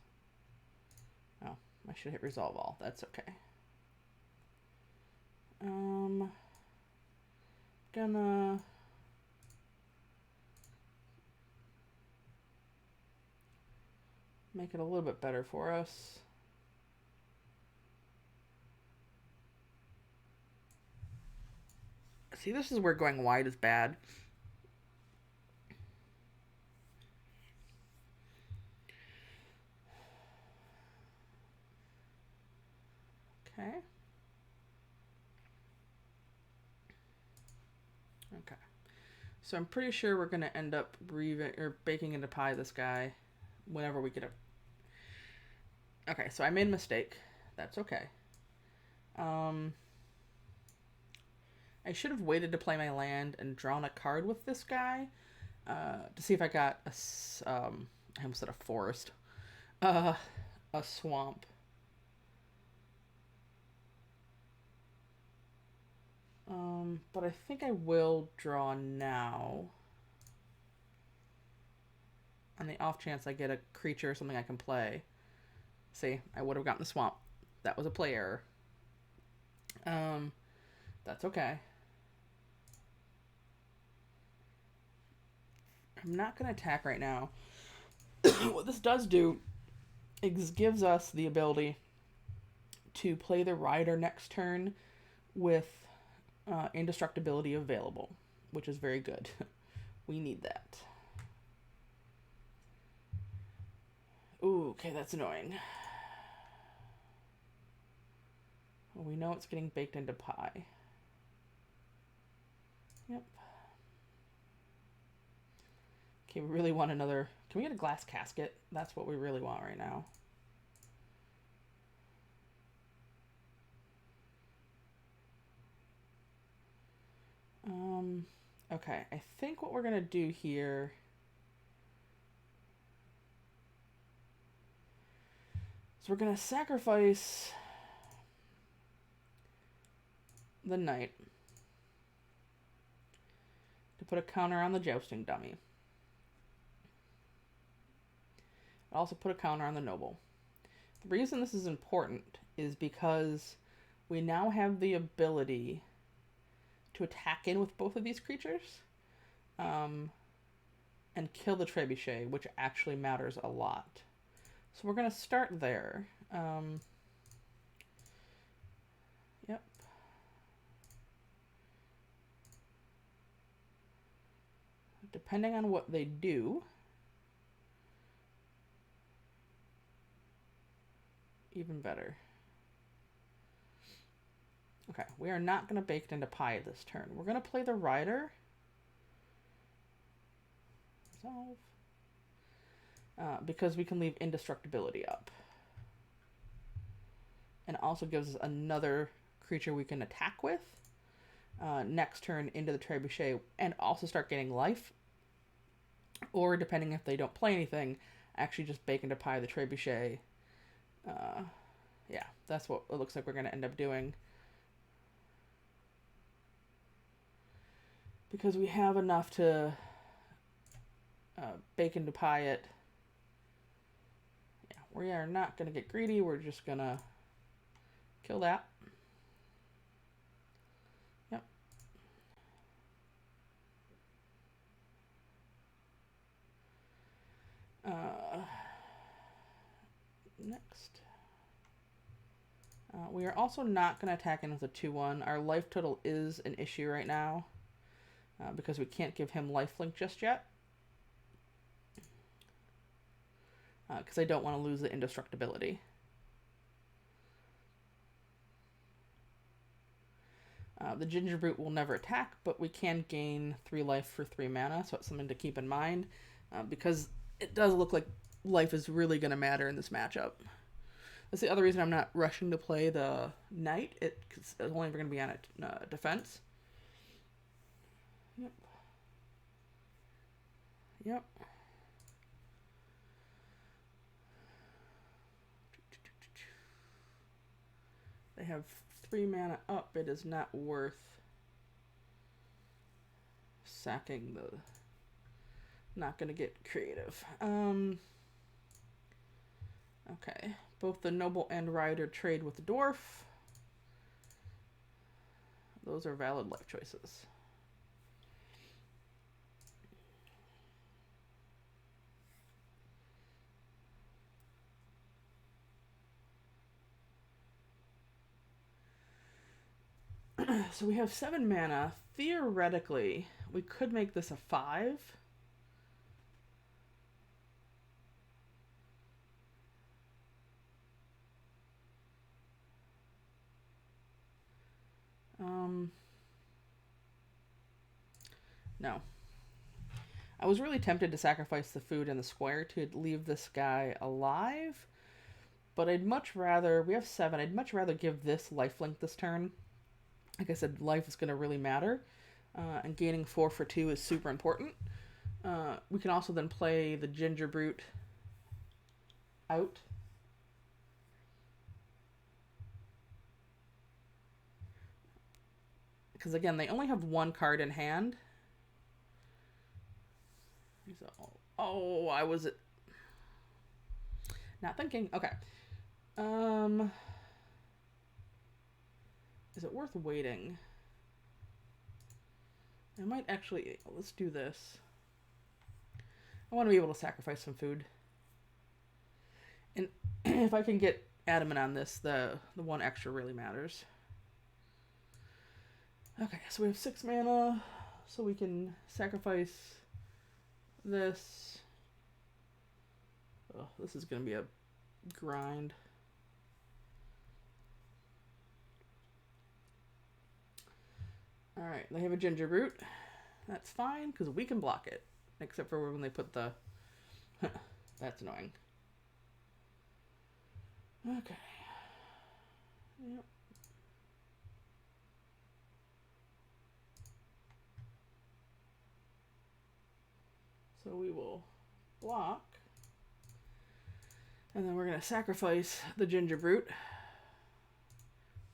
Speaker 1: Oh, I should hit resolve all. That's okay. Gonna make it a little bit better for us. See, this is where going wide is bad. Okay. Okay. So I'm pretty sure we're going to end up baking into pie this guy whenever we get a... Okay, so I made a mistake. That's okay. I should have waited to play my land and drawn a card with this guy to see if I got I almost said a forest. A swamp. But I think I will draw now. On the off chance I get a creature or something I can play. See, I would have gotten the swamp. That was a play error. That's okay. I'm not going to attack right now. What this does do is gives us the ability to play the rider next turn with indestructibility available, which is very good. We need that. Ooh, okay, that's annoying. Well, we know it's getting baked into pie. Yep. Okay, we really want another... Can we get a glass casket? That's what we really want right now. Okay, I think what we're going to do here... So we're going to sacrifice the knight to put a counter on the jousting dummy. I'll also put a counter on the noble. The reason this is important is because we now have the ability to attack in with both of these creatures and kill the trebuchet, which actually matters a lot. So we're going to start there. Yep. Depending on what they do, even better. Okay, we are not going to bake it into pie this turn. We're going to play the rider. Resolve. Because we can leave indestructibility up. And also gives us another creature we can attack with next turn into the trebuchet and also start getting life. Or depending if they don't play anything, actually just bake into pie the trebuchet. Yeah, that's what it looks like we're going to end up doing. Because we have enough to bake into pie it. Yeah, we are not going to get greedy. We're just going to kill that. Yep. Next. We are also not going to attack in with a 2-1. Our life total is an issue right now because we can't give him lifelink just yet. Because I don't want to lose the indestructibility. The Ginger Brute will never attack, but we can gain 3 life for 3 mana, so it's something to keep in mind. Because it does look like life is really going to matter in this matchup. That's the other reason I'm not rushing to play the Knight. It's only ever going to be on a defense. Yep. Yep. They have 3 mana up. It is not worth sacking the... Not going to get creative. Okay. Both the Noble and Rider trade with the Dwarf. Those are valid life choices. So we have 7 mana. Theoretically, we could make this a 5. No. I was really tempted to sacrifice the food and the square to leave this guy alive, but I'd much rather... We have 7. I'd much rather give this lifelink this turn Like I said, life is going to really matter. And gaining 4 for 2 is super important. We can also then play the Ginger Brute out. Because again, they only have 1 card in hand. Oh, I was not thinking. Okay. Is it worth waiting? I might actually, let's do this. I want to be able to sacrifice some food. And if I can get adamant on this, the 1 extra really matters. Okay, so we have 6 mana, so we can sacrifice this. Oh, this is going to be a grind. Alright, they have a Ginger Brute. That's fine, because we can block it. Except for when they put the... That's annoying. Okay. Yep. So we will block. And then we're going to sacrifice the Ginger Brute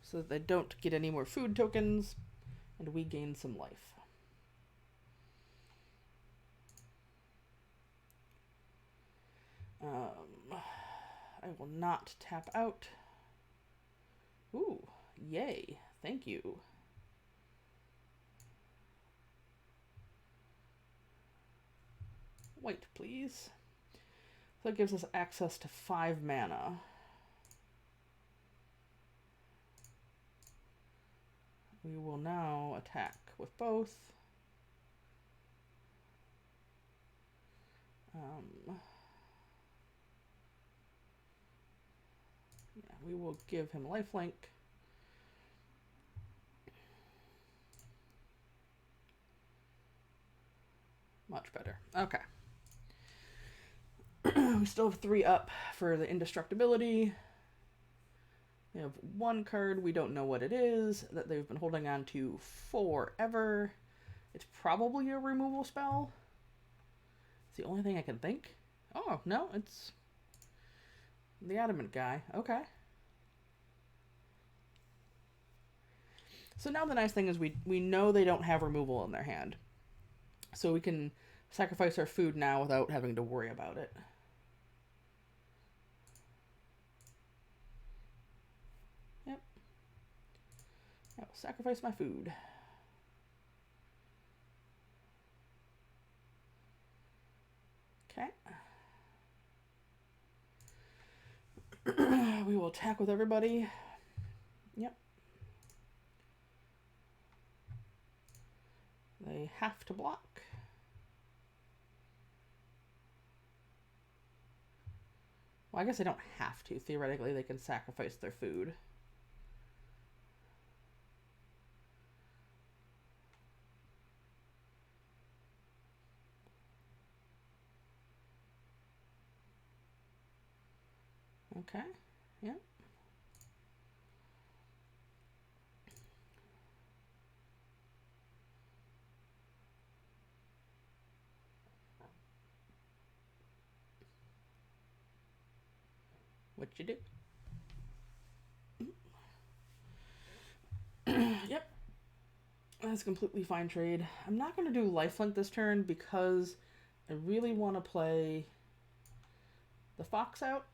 Speaker 1: so that they don't get any more food tokens and we gain some life. I will not tap out. Ooh, yay. Thank you. White, please. So that gives us access to 5 mana. We will now attack with both. Yeah, we will give him lifelink. Much better. Okay. We still have 3 up for the indestructibility. We have 1 card, we don't know what it is, that they've been holding on to forever. It's probably a removal spell. It's the only thing I can think. Oh, no, it's the adamant guy. Okay. So now the nice thing is we know they don't have removal in their hand. So we can sacrifice our food now without having to worry about it. Yep. I will sacrifice my food. Okay. We will attack with everybody. Yep. They have to block. Well, I guess they don't have to. Theoretically, they can sacrifice their food. Okay. Yep. What you do? Yep. That's a completely fine trade. I'm not going to do lifelink this turn because I really want to play the fox out.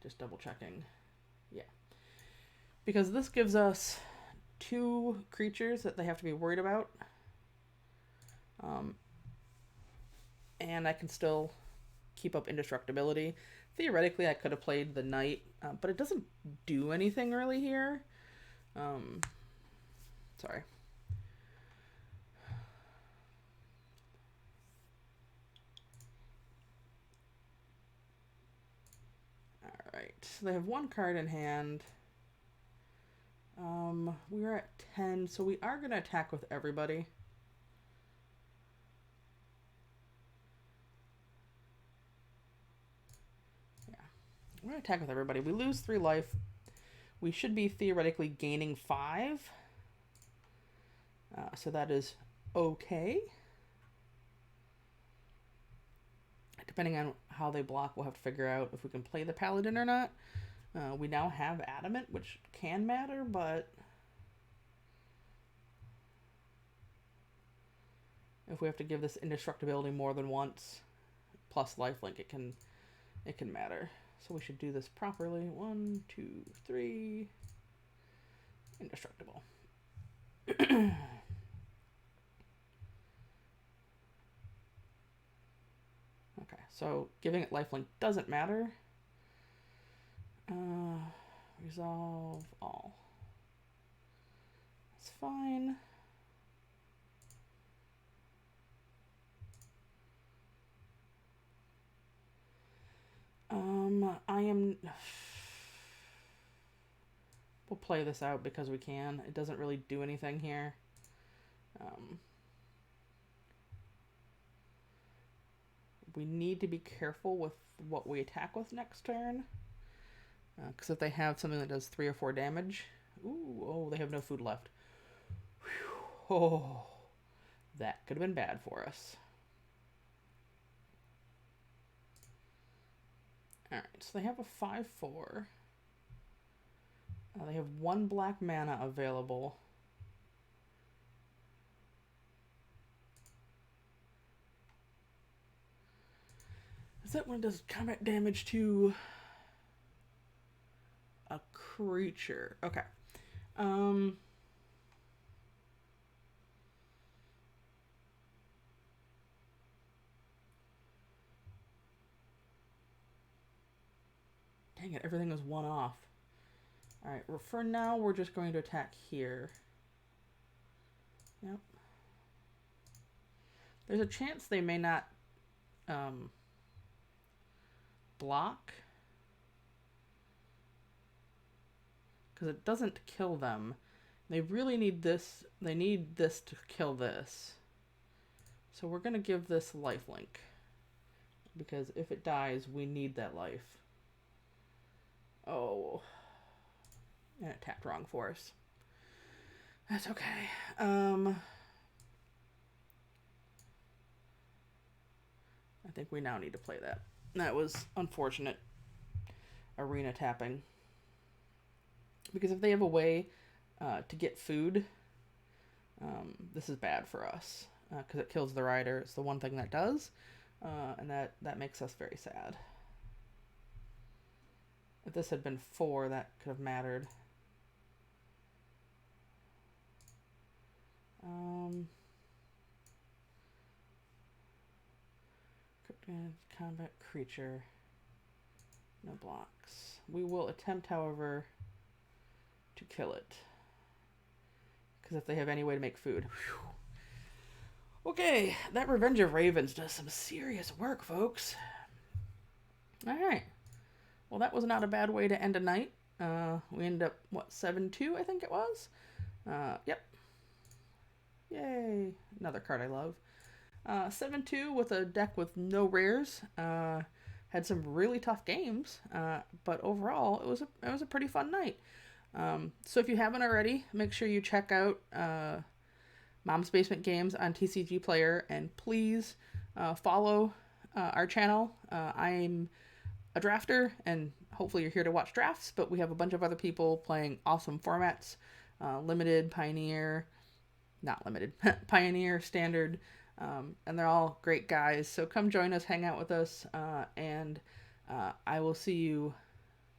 Speaker 1: Just double checking. Yeah. Because this gives us 2 creatures that they have to be worried about. And I can still keep up indestructibility. Theoretically, I could have played the knight, but it doesn't do anything really here. Sorry. Alright, so they have 1 card in hand. We're at 10, so we are going to attack with everybody. Yeah, we're going to attack with everybody. We lose 3 life. We should be theoretically gaining 5. So that is okay. Depending on how they block, we'll have to figure out if we can play the Paladin or not. We now have Adamant, which can matter, but if we have to give this indestructibility more than once, plus lifelink, it can matter. So we should do this properly. 1, 2, 3. Indestructible. Okay, so giving it lifelink doesn't matter. Resolve all. That's fine. We'll play this out because we can. It doesn't really do anything here. We need to be careful with what we attack with next turn. Because if they have something that does 3 or 4 damage... Ooh, oh, they have no food left. Whew, oh, that could have been bad for us. Alright, so they have a 5/4. They have 1 black mana available. Is that when it does combat damage to a creature? Okay. Dang it, everything is 1 off. Alright, well, for now, we're just going to attack here. Yep. There's a chance they may not block. Because it doesn't kill them. They really need this. They need this to kill this. So we're going to give this lifelink. Because if it dies, we need that life. Oh. And it tapped wrong for us. That's okay. I think we now need to play that. That was unfortunate. Arena tapping. Because if they have a way to get food, this is bad for us. Because it kills the rider. It's the one thing that does. And that makes us very sad. If this had been 4, that could have mattered. Combat creature. No blocks. We will attempt, however, to kill it. Because if they have any way to make food. Whew. Okay, that Revenge of Ravens does some serious work, folks. Alright. Well, that was not a bad way to end a night. We ended up, what, 7-2, I think it was? Yep. Yay. Another card I love. 7-2 with a deck with no rares. Had some really tough games, but overall it was a pretty fun night. So if you haven't already, make sure you check out Mom's Basement Games on TCG Player, and please follow our channel. I'm a drafter, and hopefully you're here to watch drafts, but we have a bunch of other people playing awesome formats. Limited, Pioneer, not limited, Pioneer, Standard, and they're all great guys. So come join us, hang out with us, and I will see you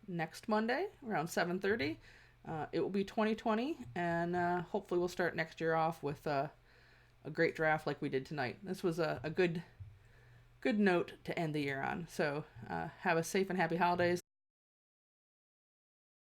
Speaker 1: next Monday around 7:30. It will be 2020, and hopefully we'll start next year off with a great draft like we did tonight. This was a good note to end the year on. So have a safe and happy holidays.